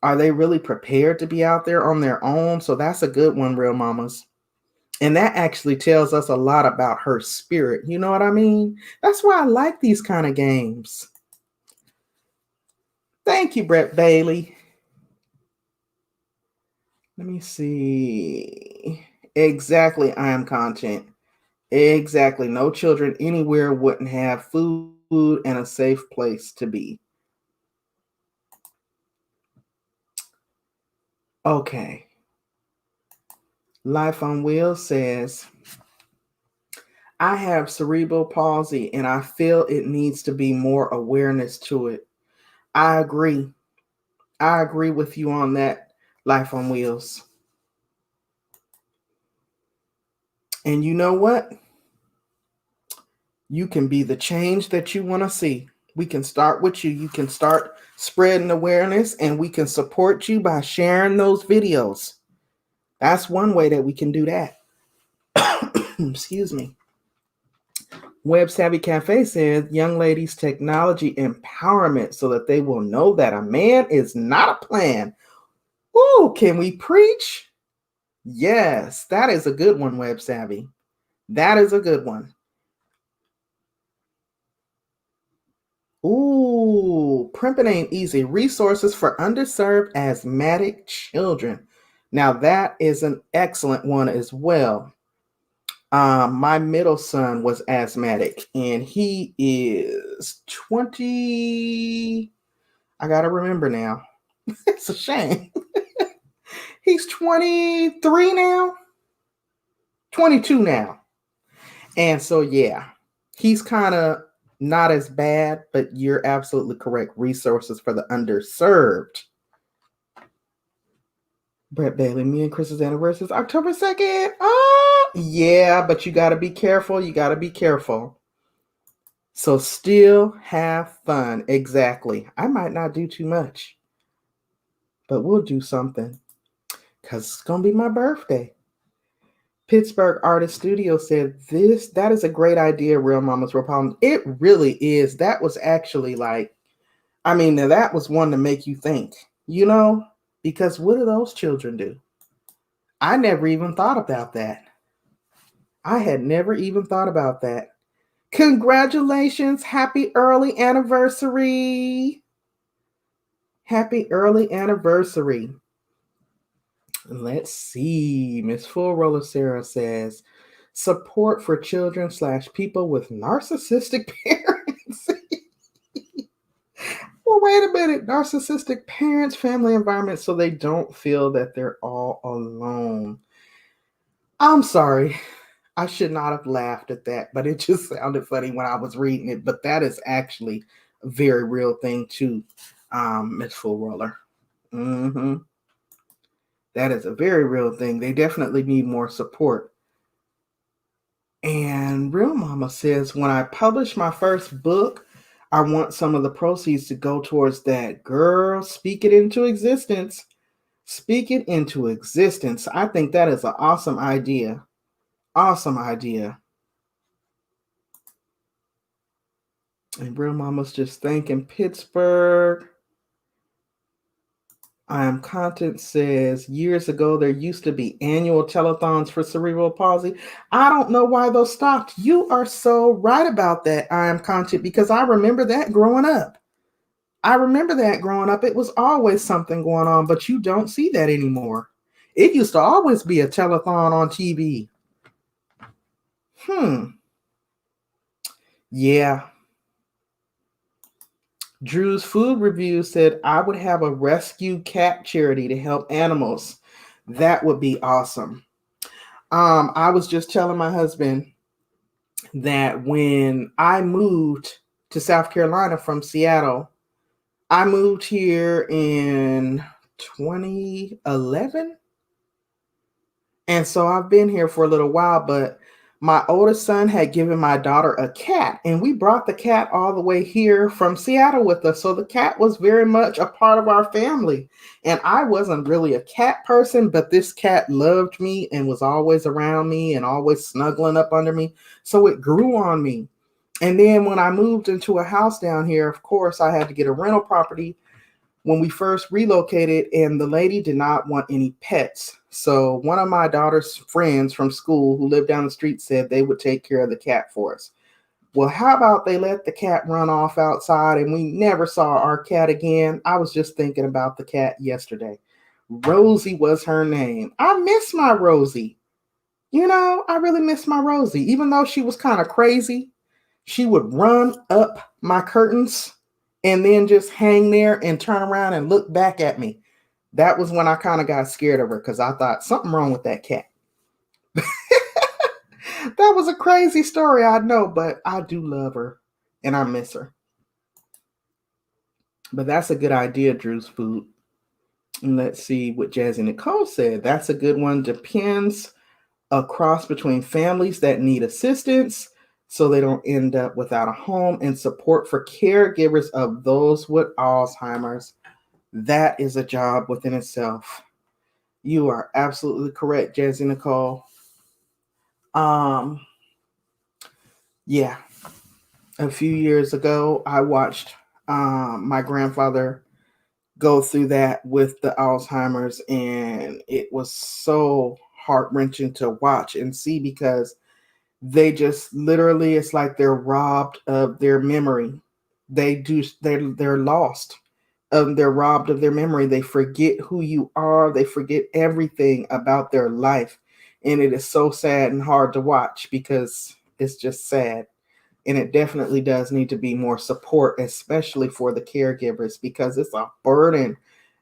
[SPEAKER 2] are they really prepared to be out there on their own? So that's a good one, Real Mamas. And that actually tells us a lot about her spirit. You know what I mean? That's why I like these kind of games. Thank you, Brett Bailey. Let me see. Exactly, I am content. Exactly. No children anywhere wouldn't have food and a safe place to be. Okay. Life on Wheels says, I have cerebral palsy and I feel it needs to be more awareness to it. I agree. I agree with you on that, Life on Wheels. And you know what? You can be the change that you want to see. We can start with you. You can start spreading awareness and we can support you by sharing those videos. That's one way that we can do that. Excuse me. Web Savvy Cafe says young ladies technology empowerment so that they will know that a man is not a plan. Ooh, can we preach? Yes, that is a good one, Web Savvy. That is a good one. Ooh, primping ain't easy. Resources for underserved asthmatic children. Now that is an excellent one as well. My middle son was asthmatic, and he is 20. I gotta remember now. It's a shame. He's 23 now, 22 now. And so, yeah, he's kind of not as bad, but you're absolutely correct. Resources for the underserved. Brett Bailey, me and Chris's anniversary is October 2nd. Oh, yeah, but you got to be careful. You got to be careful. So still have fun. Exactly. I might not do too much, but we'll do something because it's going to be my birthday. Pittsburgh Artist Studio said that is a great idea, Real Mamas Real Problems. It really is. That was actually that was one to make you think, because what do those children do? I never even thought about that. I had never even thought about that. Congratulations. Happy early anniversary. Happy early anniversary. Let's see. Miss Full Roller Sarah says, support for children / people with narcissistic parents. Well, wait a minute. Narcissistic parents, family environment, so they don't feel that they're all alone. I'm sorry. I should not have laughed at that, but it just sounded funny when I was reading it. But that is actually a very real thing too, Miss Full Roller. Mm-hmm. That is a very real thing. They definitely need more support. And Real Mama says, when I publish my first book, I want some of the proceeds to go towards that. Girl, speak it into existence. Speak it into existence. I think that is an awesome idea. Awesome idea. And Real Mama's just thanking Pittsburgh. I Am Content says, years ago, there used to be annual telethons for cerebral palsy. I don't know why those stopped. You are so right about that, I Am Content, because I remember that growing up. It was always something going on, but you don't see that anymore. It used to always be a telethon on TV. Yeah. Drew's Food Review said, I would have a rescue cat charity to help animals. That would be awesome. I was just telling my husband that when I moved to South Carolina from Seattle, I moved here in 2011. And so I've been here for a little while, but my oldest son had given my daughter a cat, and we brought the cat all the way here from Seattle with us. So the cat was very much a part of our family. And I wasn't really a cat person, but this cat loved me and was always around me and always snuggling up under me. So it grew on me. And then when I moved into a house down here, of course, I had to get a rental property when we first relocated, and the lady did not want any pets. So one of my daughter's friends from school who lived down the street said they would take care of the cat for us. Well, how about they let the cat run off outside and we never saw our cat again? I was just thinking about the cat yesterday. Rosie was her name. I miss my Rosie. I really miss my Rosie. Even though she was kind of crazy, she would run up my curtains and then just hang there and turn around and look back at me. That was when I kind of got scared of her because I thought something wrong with that cat. That was a crazy story, I know, but I do love her and I miss her. But that's a good idea, Drew's Food. And let's see what Jazzy Nicole said. That's a good one. Depends, a cross between families that need assistance so they don't end up without a home, and support for caregivers of those with Alzheimer's. That is a job within itself. You are absolutely correct, Jazzy Nicole. Um, yeah, a few years ago, I watched my grandfather go through that with the Alzheimer's, and it was so heart wrenching to watch and see because they just literally, it's like they're robbed of their memory. They're lost. They're robbed of their memory. They forget who you are. They forget everything about their life, and it is so sad and hard to watch because it's just sad. And it definitely does need to be more support, especially for the caregivers, because it's a burden.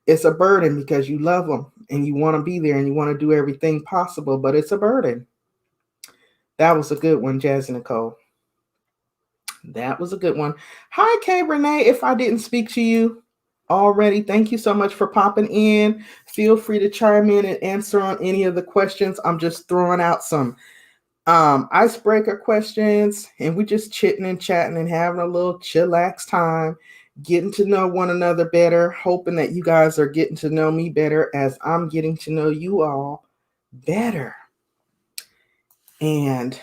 [SPEAKER 2] It's a burden because you love them and you want to be there and you want to do everything possible, but it's a burden. That was a good one, Jazzy Nicole. That was a good one. Hi, Kay Renee. If I didn't speak to you already, thank you so much for popping in. Feel free to chime in and answer on any of the questions. I'm just throwing out some icebreaker questions, and we're just chitting and chatting and having a little chillax time, getting to know one another better, hoping that you guys are getting to know me better as I'm getting to know you all better. And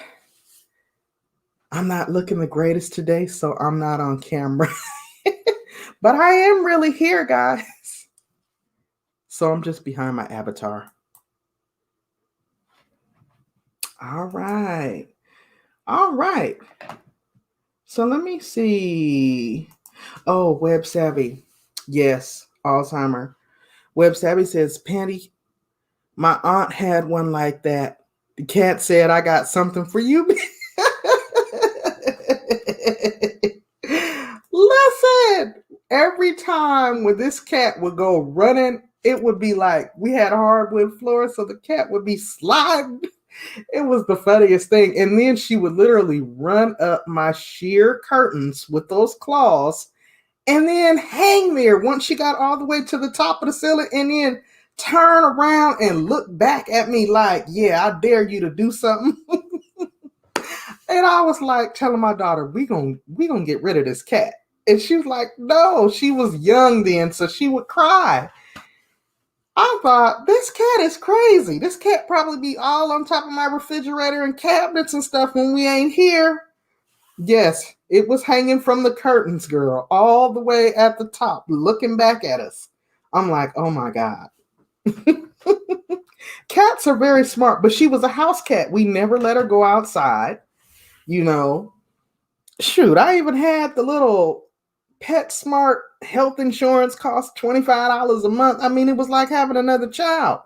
[SPEAKER 2] I'm not looking the greatest today, so I'm not on camera. But I am really here, guys. So I'm just behind my avatar. All right. All right. So let me see. Oh, Web Savvy. Yes, Alzheimer. Web Savvy says, Pandi, my aunt had one like that. The cat said, I got something for you. Listen, every time when this cat would go running, it would be like we had hardwood floors, so the cat would be sliding. It was the funniest thing. And then she would literally run up my sheer curtains with those claws and then hang there once she got all the way to the top of the ceiling and then turn around and look back at me like, yeah, I dare you to do something. And I was like telling my daughter, we gonna get rid of this cat. And she was like, no, she was young then, so she would cry. I thought, this cat is crazy. This cat probably be all on top of my refrigerator and cabinets and stuff when we ain't here. Yes, it was hanging from the curtains, girl, all the way at the top, looking back at us. I'm like, oh my God. Cats are very smart, but she was a house cat. We never let her go outside, you know. Shoot, I even had the little PetSmart health insurance cost $25 a month. I mean, it was like having another child.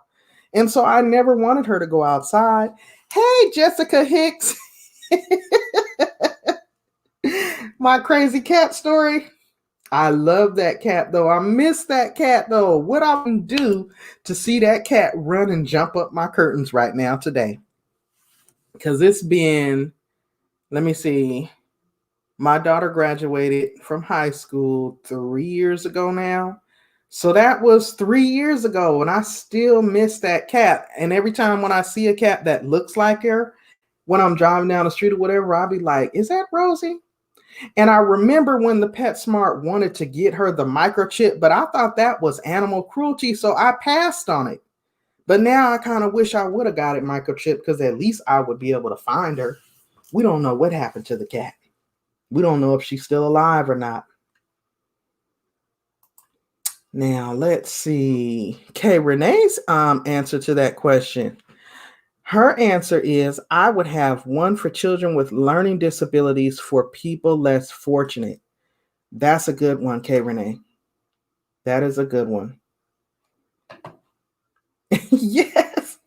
[SPEAKER 2] And so I never wanted her to go outside. Hey, Jessica Hicks. My crazy cat story. I love that cat, though. I miss that cat, though. What I can do to see that cat run and jump up my curtains right now today. Because it's been, let me see, my daughter graduated from high school 3 years ago now. So that was 3 years ago, and I still miss that cat. And every time when I see a cat that looks like her, when I'm driving down the street or whatever, I'll be like, is that Rosie? And I remember when the PetSmart wanted to get her the microchip, but I thought that was animal cruelty, so I passed on it. But now I kind of wish I would have got it microchip because at least I would be able to find her. We don't know what happened to the cat. We don't know if she's still alive or not. Now, let's see. Okay, Renee's answer to that question. Her answer is, I would have one for children with learning disabilities for people less fortunate. That's a good one, Kay Renee. That is a good one. Yes.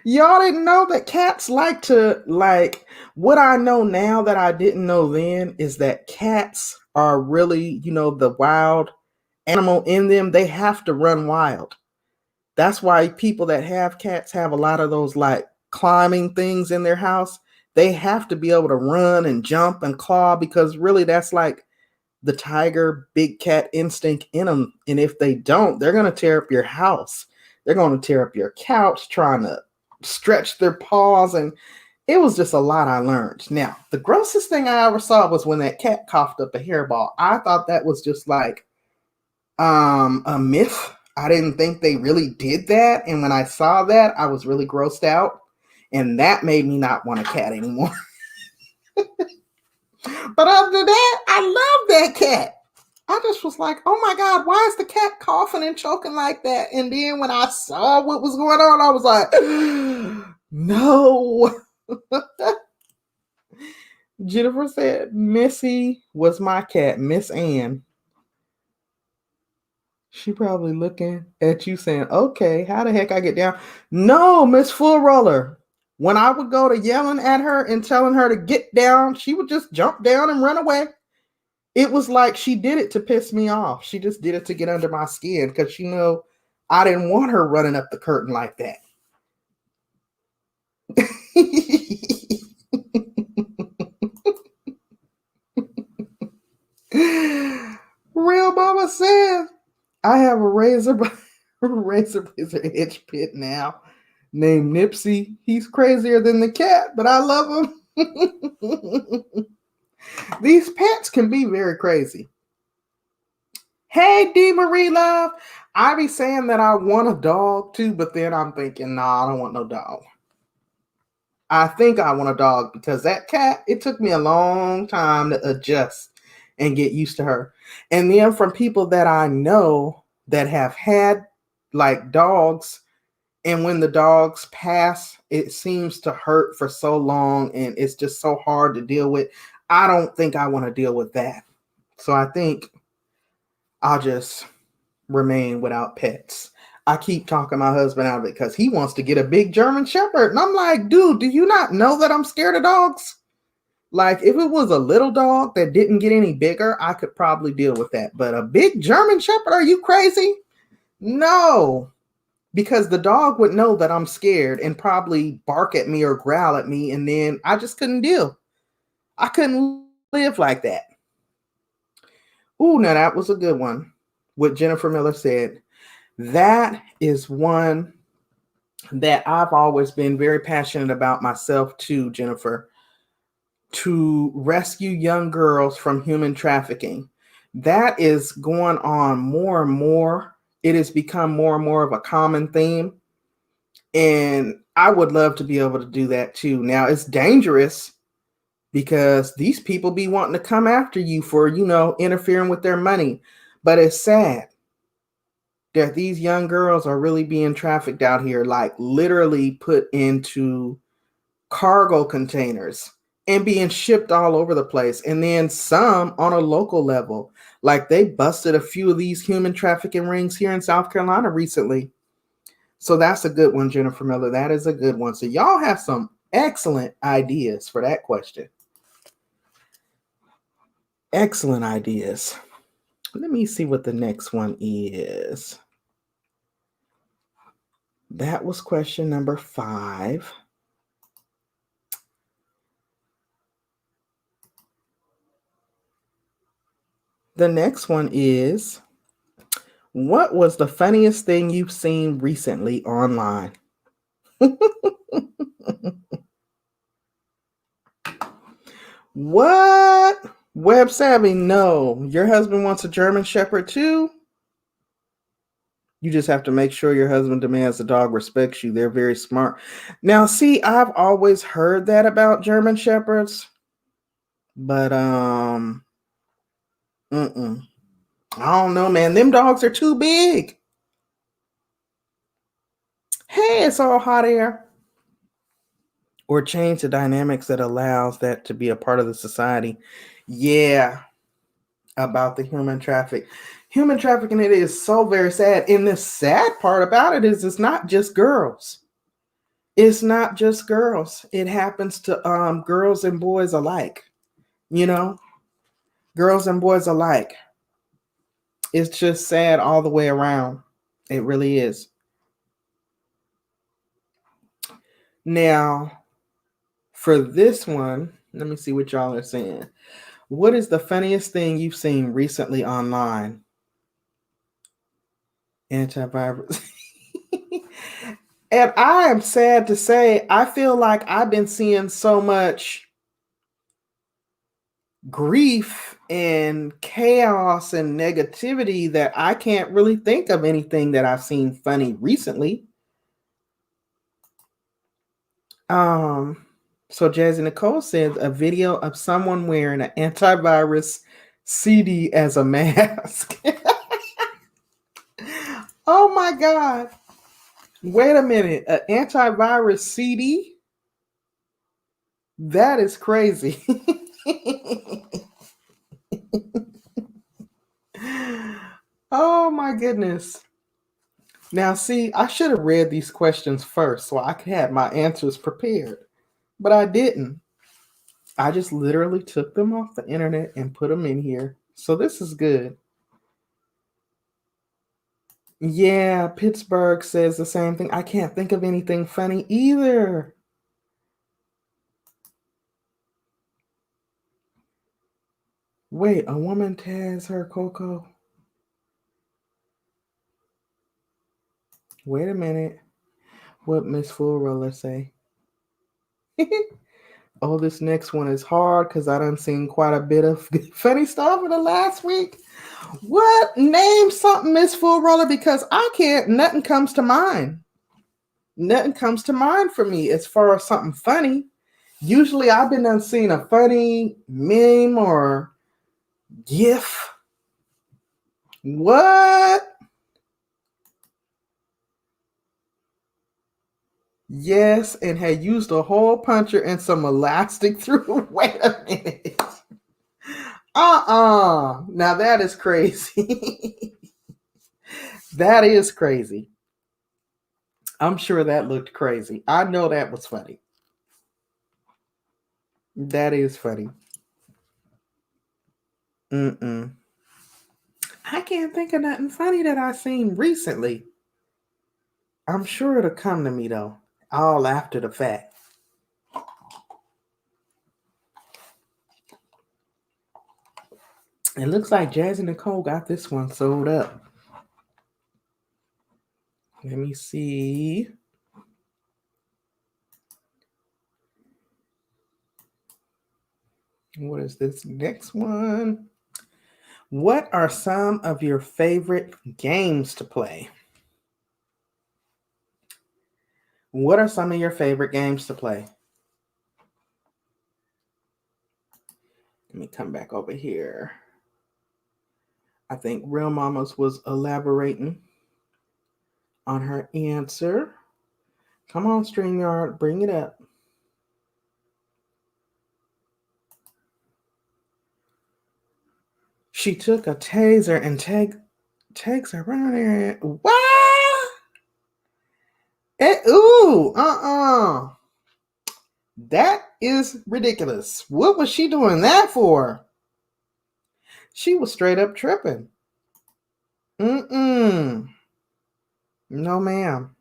[SPEAKER 2] Y'all didn't know that cats like what I know now that I didn't know then is that cats are really, the wild animal in them. They have to run wild. That's why people that have cats have a lot of those like climbing things in their house. They have to be able to run and jump and claw because really that's like the tiger, big cat instinct in them. And if they don't, they're going to tear up your house. They're going to tear up your couch trying to stretch their paws. And it was just a lot I learned. Now, the grossest thing I ever saw was when that cat coughed up a hairball. I thought that was just like a myth. I didn't think they really did that. And when I saw that, I was really grossed out. And that made me not want a cat anymore. But other than that, I love that cat. I just was like, oh my God, why is the cat coughing and choking like that? And then when I saw what was going on, I was like, no. Jennifer said, Missy was my cat, Miss Ann. She probably looking at you saying, okay, how the heck I get down? No, Miss Full Roller. When I would go to yelling at her and telling her to get down, she would just jump down and run away. It was like she did it to piss me off. She just did it to get under my skin because she knew I didn't want her running up the curtain like that. Real Mama says, I have a razor razor edge pit now named Nipsey. He's crazier than the cat, but I love him. These pets can be very crazy. Hey, D. Marie Love. I be saying that I want a dog too, but then I'm thinking, nah, I don't want no dog. I think I want a dog because that cat, it took me a long time to adjust and get used to her. And then from people that I know that have had like dogs, and when the dogs pass, it seems to hurt for so long and it's just so hard to deal with. I don't think I want to deal with that. So I think I'll just remain without pets. I keep talking my husband out of it because he wants to get a big German Shepherd. And I'm like, dude, do you not know that I'm scared of dogs? Like, if it was a little dog that didn't get any bigger, I could probably deal with that. But a big German Shepherd, are you crazy? No, because the dog would know that I'm scared and probably bark at me or growl at me. And then I just couldn't deal. I couldn't live like that. Ooh, now that was a good one. What Jennifer Miller said. That is one that I've always been very passionate about myself too, Jennifer, to rescue young girls from human trafficking. That is going on more and more. It has become more and more of a common theme. And I would love to be able to do that too. Now, it's dangerous because these people be wanting to come after you for, interfering with their money. But it's sad that these young girls are really being trafficked out here, like literally put into cargo containers and being shipped all over the place. And then some on a local level, like they busted a few of these human trafficking rings here in South Carolina recently. So that's a good one, Jennifer Miller. That is a good one. So y'all have some excellent ideas for that question. Excellent ideas. Let me see what the next one is. That was question number 5. The next one is, what was the funniest thing you've seen recently online? What? Web Savvy, no. Your husband wants a German Shepherd too? You just have to make sure your husband demands the dog respects you. They're very smart. Now, see, I've always heard that about German Shepherds, but I don't know, man. Them dogs are too big. Hey, it's all hot air. Or change the dynamics that allows that to be a part of the society. Yeah, about the human traffic. Human trafficking, it is so very sad. And the sad part about it is it's not just girls. It's not just girls. It happens to girls and boys alike. Girls and boys alike. It's just sad all the way around. It really is. Now, for this one, let me see what y'all are saying. What is the funniest thing you've seen recently online? Antivirus. And I am sad to say, I feel like I've been seeing so much grief and chaos and negativity that I can't really think of anything that I've seen funny recently. So Jazzy Nicole says a video of someone wearing an antivirus CD as a mask. Oh my God. Wait a minute. An antivirus CD? That is crazy. Oh my goodness. Now, see, I should have read these questions first so I could have my answers prepared, but I didn't. I just literally took them off the internet and put them in here. So this is good. Yeah, Pittsburgh says the same thing. I can't think of anything funny either. Wait, a woman tags her Coco. Wait a minute. What Miss Full Roller say? Oh, this next one is hard because I done seen quite a bit of funny stuff in the last week. What? Name something, Miss Full Roller, because I can't. Nothing comes to mind. Nothing comes to mind for me as far as something funny. Usually I've been unseen a funny meme or GIF. What? Yes, and had used a hole puncher and some elastic through. Wait a minute. Now that is crazy. That is crazy. I'm sure that looked crazy. I know that was funny. That is funny. I can't think of nothing funny that I seen recently. I'm sure it'll come to me though, all after the fact. It looks like Jazzy Nicole got this one sold up. Let me see. What is this next one? What are some of your favorite games to play? What are some of your favorite games to play? Let me come back over here. I think Real Mamas was elaborating on her answer. Come on, StreamYard, bring it up. She took a taser and takes her around there. What? That is ridiculous. What was she doing that for? She was straight up tripping. No, ma'am.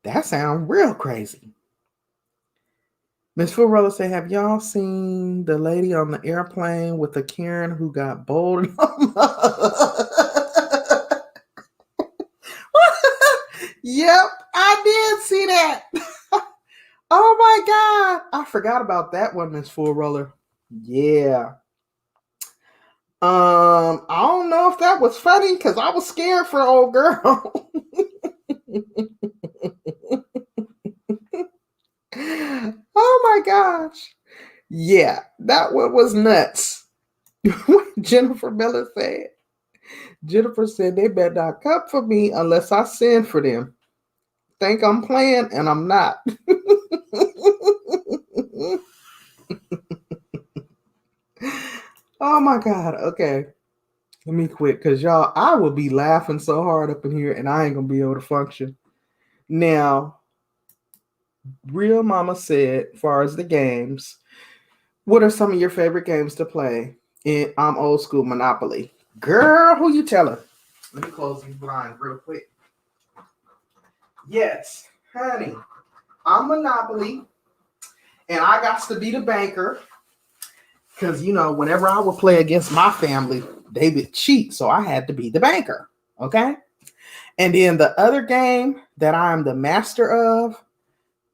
[SPEAKER 2] That sounds real crazy. Miss Furella said, have y'all seen the lady on the airplane with the Karen who got bowled? Yep, I did see that. Oh my God. I forgot about that one, Miss Full Roller. Yeah. I don't know if that was funny because I was scared for old girl. Oh my gosh. Yeah, that one was nuts. Jennifer Miller said. Jennifer said they better not come for me unless I send for them. Think I'm playing and I'm not. Oh my God. Okay. Let me quit because y'all, I will be laughing so hard up in here and I ain't going to be able to function. Now, Real Mama said, as far as the games, what are some of your favorite games to play? I'm old school Monopoly. Girl, who you telling? Let me close these blinds real quick. Yes, honey, I'm Monopoly, and I got to be the banker. Because, whenever I would play against my family, they would cheat. So I had to be the banker. Okay. And then the other game that I'm the master of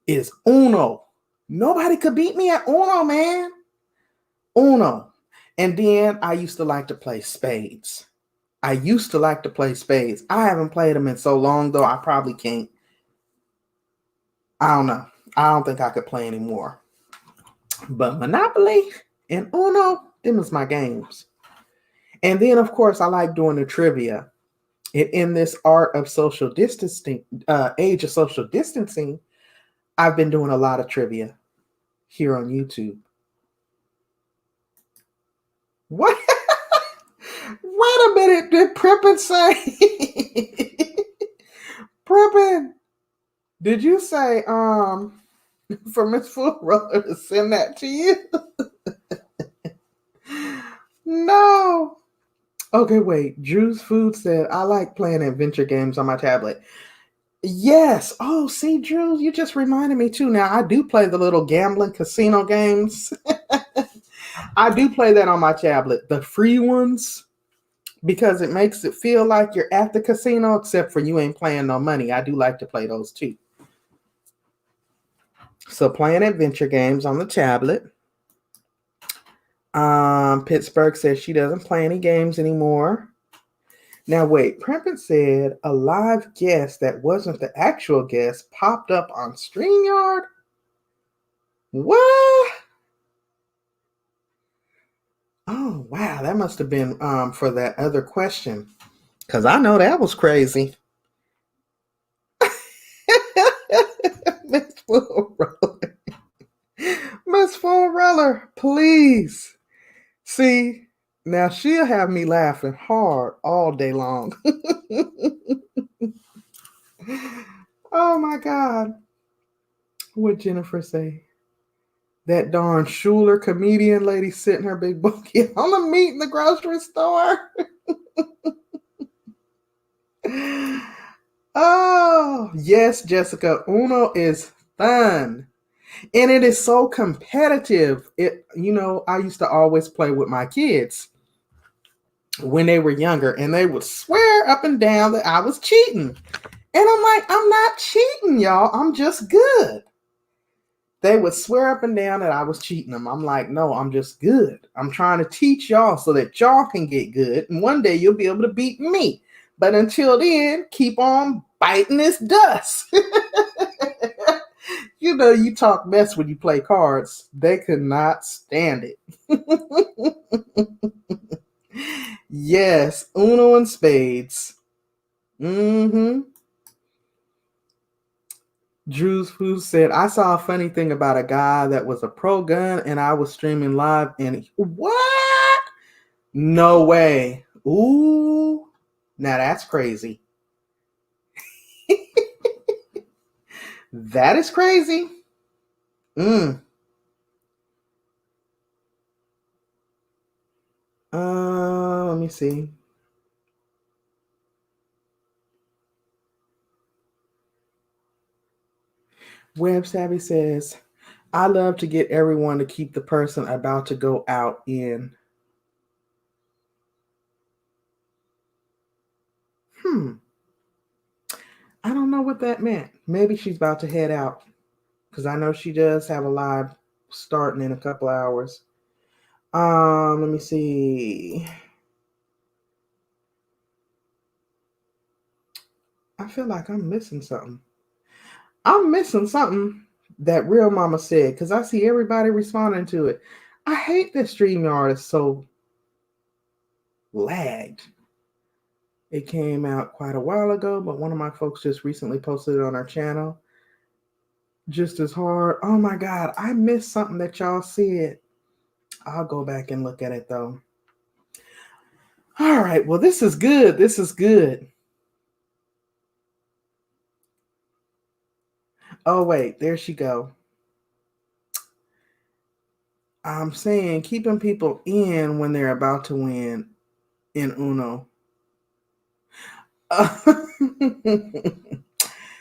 [SPEAKER 2] is Uno. Nobody could beat me at Uno, man. Uno. And then I used to like to play spades. I haven't played them in so long, though. I probably can't. I don't know. I don't think I could play anymore. But Monopoly and Uno, them is my games. And then, of course, I like doing the trivia. And in this art of social distancing, age of social distancing, I've been doing a lot of trivia here on YouTube. What? Wait a minute. Did Prippin say? Prippin, did you say for Miss Full Roller to send that to you? No. Okay, wait. Drew's Food said, I like playing adventure games on my tablet. Yes. Oh, see, Drew, you just reminded me too. Now, I do play the little gambling casino games. I do play that on my tablet, the free ones, because it makes it feel like you're at the casino, except for you ain't playing no money. I do like to play those too. So, playing adventure games on the tablet. Pittsburgh says she doesn't play any games anymore. Now, wait, Prempin said a live guest that wasn't the actual guest popped up on StreamYard? What? Oh, wow, that must have been for that other question. Because I know that was crazy. Miss Full Roller. Miss Full Roller, please. See, now she'll have me laughing hard all day long. Oh my God. What Jennifer say? That darn Schuler comedian lady sitting her big bookie on the meat in the grocery store. Oh, yes, Jessica. Uno is fun. And it is so competitive. I used to always play with my kids when they were younger, and they would swear up and down that I was cheating. And I'm like, I'm not cheating, y'all. I'm just good. They would swear up and down that I was cheating them. I'm like, no, I'm just good. I'm trying to teach y'all so that y'all can get good. And one day you'll be able to beat me. But until then, keep on biting this dust. You talk mess when you play cards. They could not stand it. Yes, Uno and spades. Mm-hmm. Drew's Food said, I saw a funny thing about a guy that was a pro gun and I was streaming live and what? No way. Ooh. Now that's crazy. That is crazy. Mm. Let me see. Web Savvy says, I love to get everyone to keep the person about to go out in. I don't know what that meant. Maybe she's about to head out because I know she does have a live starting in a couple hours. Let me see. I feel like I'm missing something. I'm missing something that Real Mama said because I see everybody responding to it. I hate that StreamYard is so lagged. It came out quite a while ago, but one of my folks just recently posted it on our channel. Just as hard. Oh my God, I missed something that y'all said. I'll go back and look at it though. All right, well, this is good. This is good. Oh, wait, there she go. I'm saying keeping people in when they're about to win in Uno.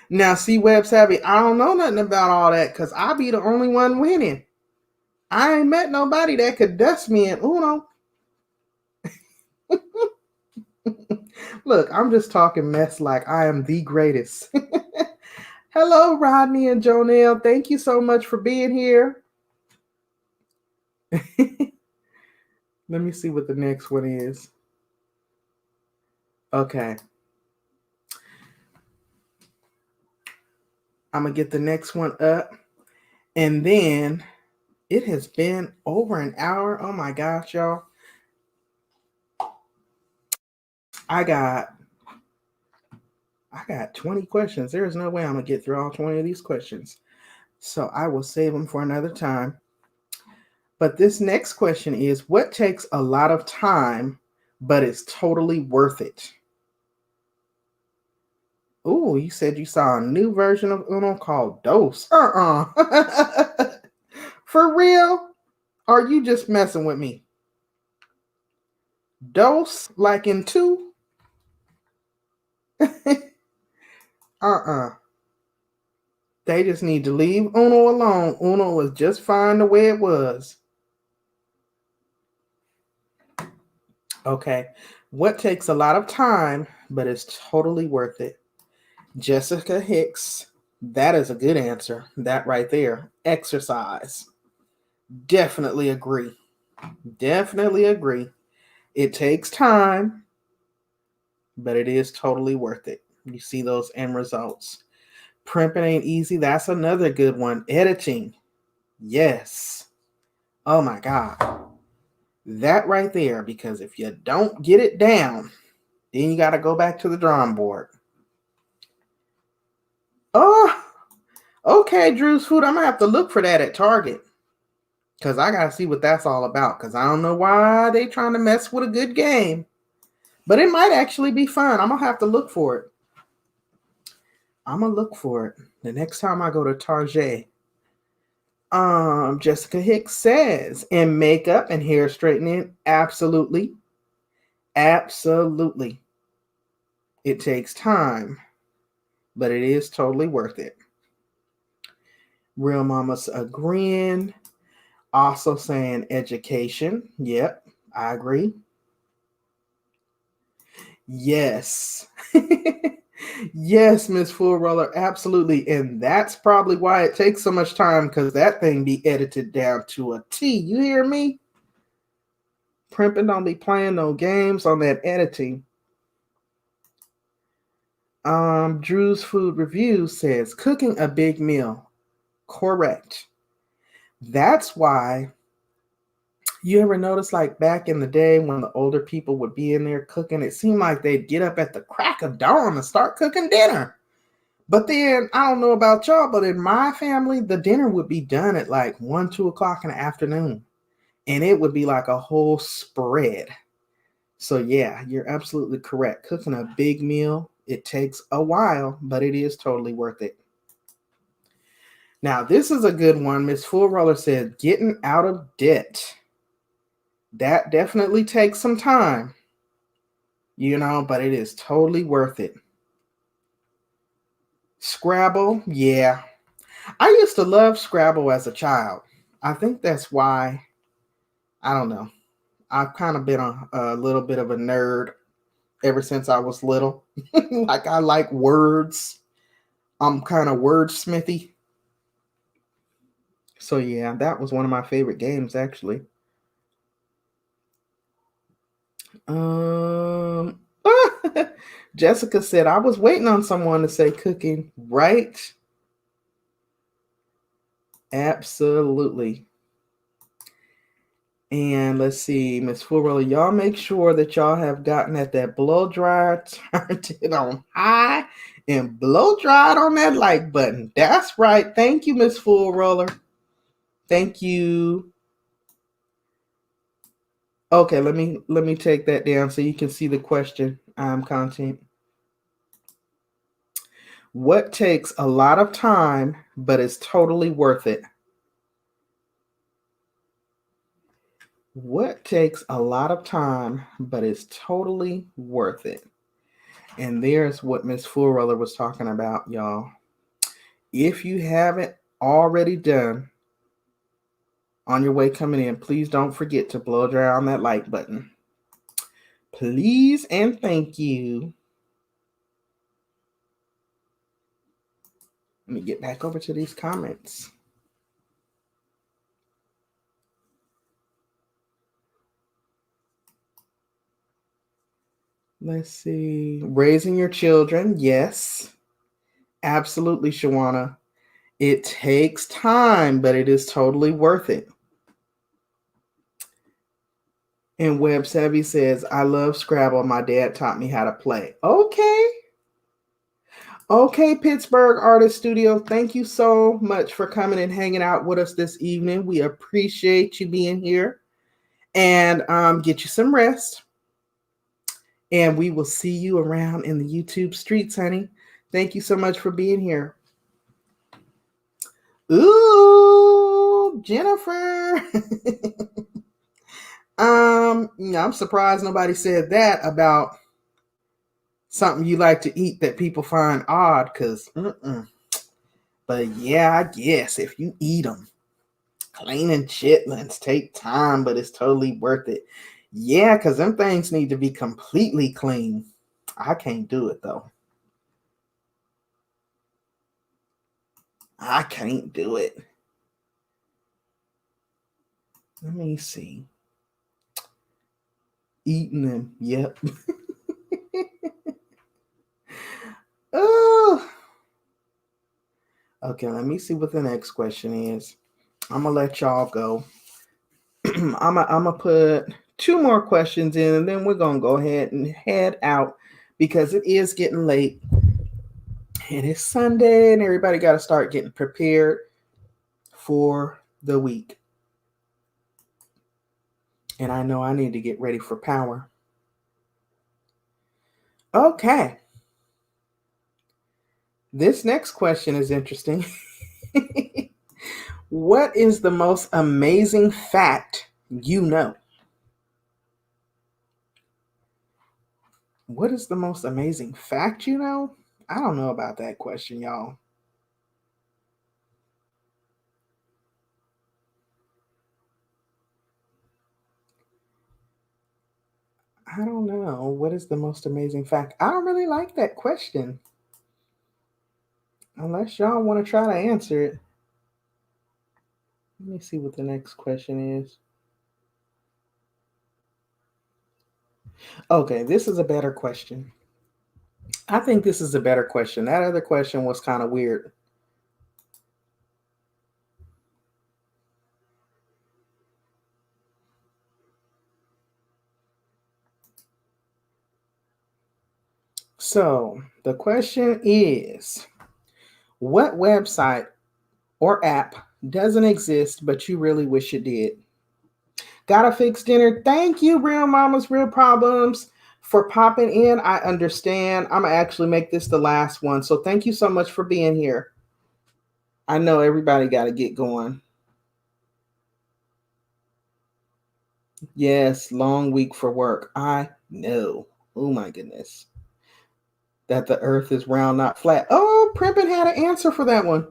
[SPEAKER 2] Now, see, Web Savvy, I don't know nothing about all that because I be the only one winning. I ain't met nobody that could dust me in Uno. Look, I'm just talking mess like I am the greatest. Hello, Rodney and Jonelle. Thank you so much for being here. Let me see what the next one is. Okay. I'm going to get the next one up. And then it has been over an hour. Oh my gosh, y'all. I got 20 questions. There is no way I'm going to get through all 20 of these questions. So I will save them for another time. But this next question is, what takes a lot of time, but is totally worth it? Ooh, you said you saw a new version of Uno called Dose. For real? Are you just messing with me? Dose, like in two? They just need to leave Uno alone. Uno was just fine the way it was. Okay. What takes a lot of time, but is totally worth it? Jessica Hicks. That is a good answer. That right there. Exercise. Definitely agree. Definitely agree. It takes time, but it is totally worth it. You see those end results. Primping ain't easy. That's another good one. Editing. Yes. Oh my God. That right there, because if you don't get it down, then you got to go back to the drawing board. Oh, okay, Drew's Food. I'm going to have to look for that at Target. Because I got to see what that's all about. Because I don't know why they trying to mess with a good game. But it might actually be fun. I'm going to have to look for it. I'm going to look for it the next time I go to Target. Jessica Hicks says, in makeup and hair straightening, absolutely. Absolutely. It takes time, but it is totally worth it. Real Mama's agreeing. Also saying education. Yep, I agree. Yes. Yes, Miss Full Roller, absolutely. And that's probably why it takes so much time, because that thing be edited down to a T. You hear me? Primping don't be playing no games on that editing. Drew's Food Review says, cooking a big meal. Correct. That's why you ever notice, like back in the day when the older people would be in there cooking, it seemed like they'd get up at the crack of dawn and start cooking dinner. But then, I don't know about y'all, but in my family, the dinner would be done at like 1, 2 o'clock in the afternoon. And it would be like a whole spread. So yeah, you're absolutely correct. Cooking a big meal, it takes a while, but it is totally worth it. Now, this is a good one. Miss Full Roller said, getting out of debt. That definitely takes some time, but it is totally worth it. Scrabble, yeah. I used to love Scrabble as a child. I think that's why, I don't know. I've kind of been a little bit of a nerd ever since I was little. Like, I like words. I'm kind of wordsmithy. So yeah, that was one of my favorite games, actually. Jessica said, I was waiting on someone to say cooking, right? Absolutely. And let's see, Miss Fuller, y'all make sure that y'all have gotten at that blow dryer, turned it on high, and blow dried on that like button. That's right. Thank you, Miss Full Roller. Thank you. Okay, let me take that down so you can see the question. Content. What takes a lot of time but is totally worth it? What takes a lot of time but is totally worth it? And there's what Miss Fullroller was talking about, y'all. If you haven't already done on your way coming in, please don't forget to blow dry on that like button. Please and thank you. Let me get back over to these comments. Let's see. Raising your children. Yes. Absolutely, Shawana. It takes time, but it is totally worth it. And Web Savvy says, I love Scrabble. My dad taught me how to play. Okay. Okay, Pittsburgh Artist Studio. Thank you so much for coming and hanging out with us this evening. We appreciate you being here. And get you some rest. And we will see you around in the YouTube streets, honey. Thank you so much for being here. Ooh, Jennifer. I'm surprised nobody said that about something you like to eat that people find odd, because but yeah, I guess if you eat them, cleaning chitlins take time, but it's totally worth it. Yeah, because them things need to be completely clean. I can't do it though. I can't do it. Let me see. Eating them. Yep. Oh. Okay, let me see what the next question is. I'm going to let y'all go. I'm going to put 2 more questions in, and then we're going to go ahead and head out because it is getting late. And it's Sunday, and everybody got to start getting prepared for the week. And I know I need to get ready for power. Okay. This next question is interesting. What is the most amazing fact you know? What is the most amazing fact you know? I don't know about that question, y'all. I don't know. What is the most amazing fact? I don't really like that question. Unless y'all want to try to answer it. Let me see what the next question is. Okay, this is a better question. I think this is a better question. That other question was kind of weird. So the question is, what website or app doesn't exist but you really wish it did? Gotta fix dinner. Thank you, Real Mamas, Real Problems, for popping in. I understand. I'm gonna actually make this the last one. So thank you so much for being here. I know everybody got to get going. Yes, long week for work. I know. Oh my goodness. That the earth is round, not flat. Oh, Primpin had an answer for that one.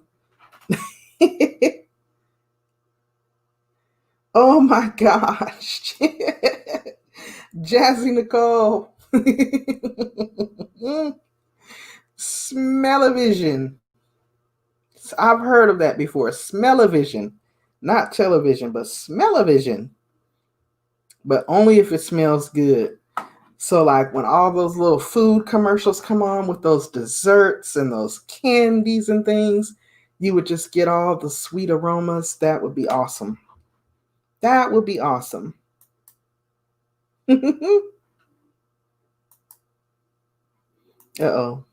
[SPEAKER 2] Oh my gosh. Jazzy Nicole. Smell-o-vision. I've heard of that before. Smell-o-vision. Not television, but smell-o-vision. But only if it smells good. So, like when all those little food commercials come on with those desserts and those candies and things, you would just get all the sweet aromas. That would be awesome. That would be awesome. Uh-oh.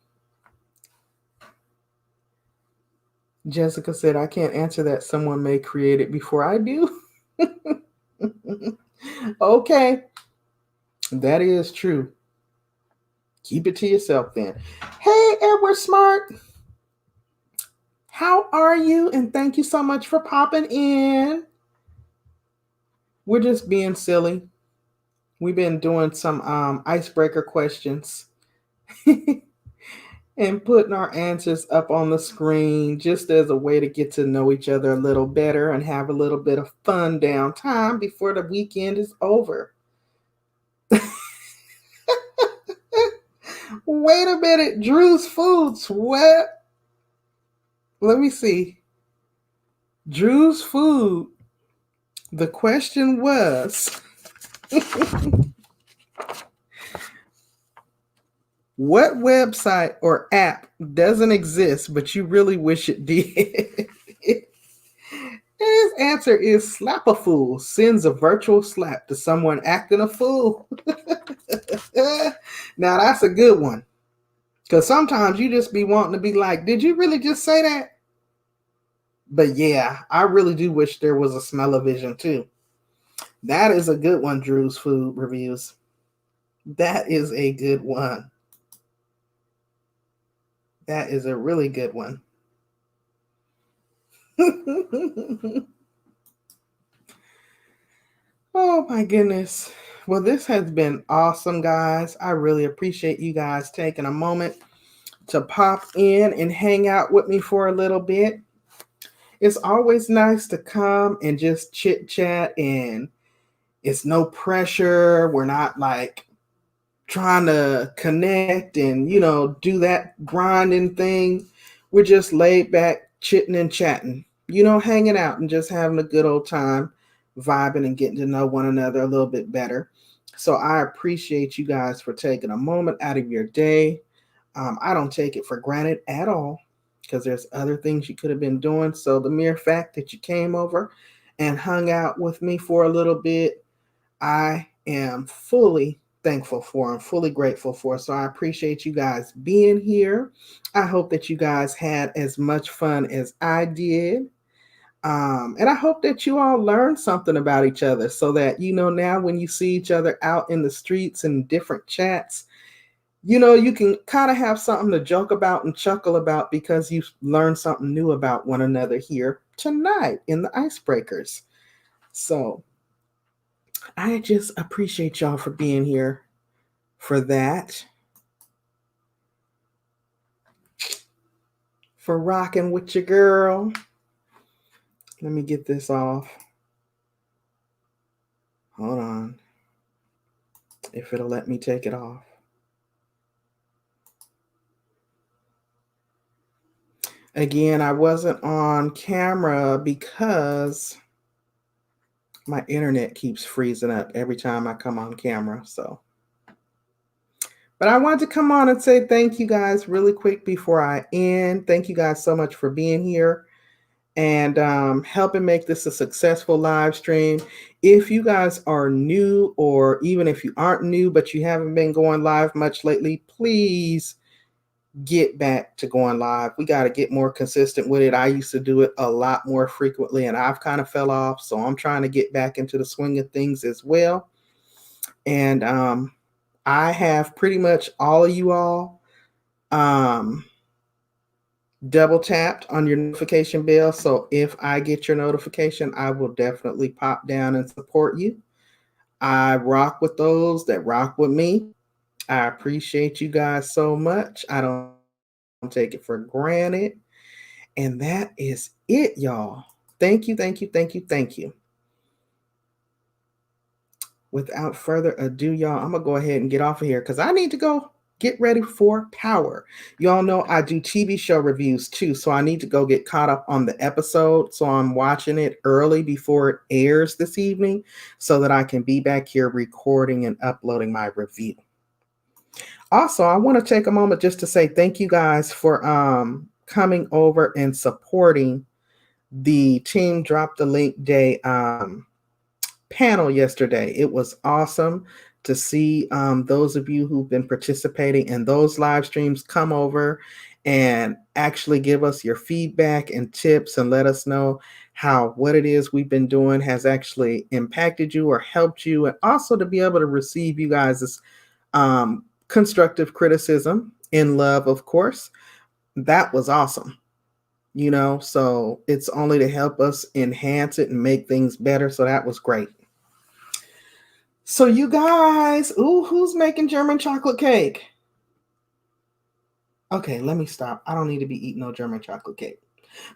[SPEAKER 2] Jessica said, I can't answer that. Someone may create it before I do. Okay. That is true. Keep it to yourself then. Hey, Edward Smart. How are you? And thank you so much for popping in. We're just being silly. We've been doing some icebreaker questions and putting our answers up on the screen just as a way to get to know each other a little better and have a little bit of fun downtime before the weekend is over. Wait a minute, Drew's Foods. What? Let me see. Drew's Food. The question was What website or app doesn't exist, but you really wish it did? His answer is slap a fool sends a virtual slap to someone acting a fool. Now that's a good one. Because sometimes you just be wanting to be like, did you really just say that? But yeah, I really do wish there was a smell-o-vision too. That is a good one, Drew's Food Reviews. That is a good one. That is a really good one. Oh my goodness. Well, this has been awesome, guys. I really appreciate you guys taking a moment to pop in and hang out with me for a little bit. It's always nice to come and just chit chat, and it's no pressure. We're not like trying to connect and, do that grinding thing. We're just laid back, chitting and chatting, hanging out and just having a good old time, vibing and getting to know one another a little bit better. So I appreciate you guys for taking a moment out of your day. I don't take it for granted at all because there's other things you could have been doing. So the mere fact that you came over and hung out with me for a little bit, I am fully thankful for and fully grateful for. So I appreciate you guys being here. I hope that you guys had as much fun as I did. And I hope that you all learned something about each other so that, now when you see each other out in the streets and different chats, you can kind of have something to joke about and chuckle about because you learned something new about one another here tonight in the Icebreakers. So I just appreciate y'all for being here for that, for rocking with your girl. Let me get this off. Hold on. If it'll let me take it off. Again, I wasn't on camera because my internet keeps freezing up every time I come on camera. But I wanted to come on and say thank you guys really quick before I end. Thank you guys so much for being here and helping make this a successful live stream. If you guys are new, or even if you aren't new but you haven't been going live much lately, please get back to going live. We got to get more consistent with it. I used to do it a lot more frequently and I've kind of fell off, so I'm trying to get back into the swing of things as well. And I have pretty much all of you all double tapped on your notification bell. So if I get your notification, I will definitely pop down and support you. I rock with those that rock with me. I appreciate you guys so much. I don't take it for granted. And that is it, y'all. Thank you, thank you, thank you, thank you. Without further ado, y'all, I'm going to go ahead and get off of here because I need to go get ready for Power. Y'all know I do TV show reviews too, so I need to go get caught up on the episode. So I'm watching it early before it airs this evening so that I can be back here recording and uploading my review. Also, I want to take a moment just to say thank you guys for coming over and supporting the Team Drop the Link Day panel yesterday. It was awesome to see those of you who've been participating in those live streams come over and actually give us your feedback and tips and let us know how what it is we've been doing has actually impacted you or helped you, and also to be able to receive you guys' constructive criticism in love, of course. That was awesome. So it's only to help us enhance it and make things better. So that was great. So you guys, who's making German chocolate cake? Okay, let me stop. I don't need to be eating no German chocolate cake.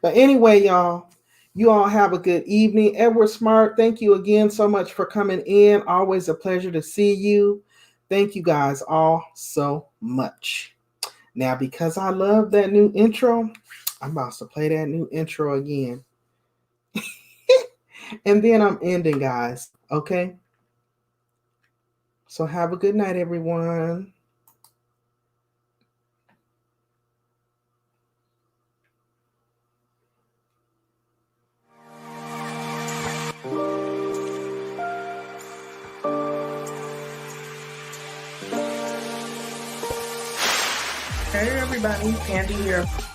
[SPEAKER 2] But anyway, y'all, you all have a good evening. Edward Smart, thank you again so much for coming in. Always a pleasure to see you. Thank you guys all so much. Now, because I love that new intro, I'm about to play that new intro again. And then I'm ending, guys. Okay? So have a good night, everyone.
[SPEAKER 1] Hey everybody, Pandi here.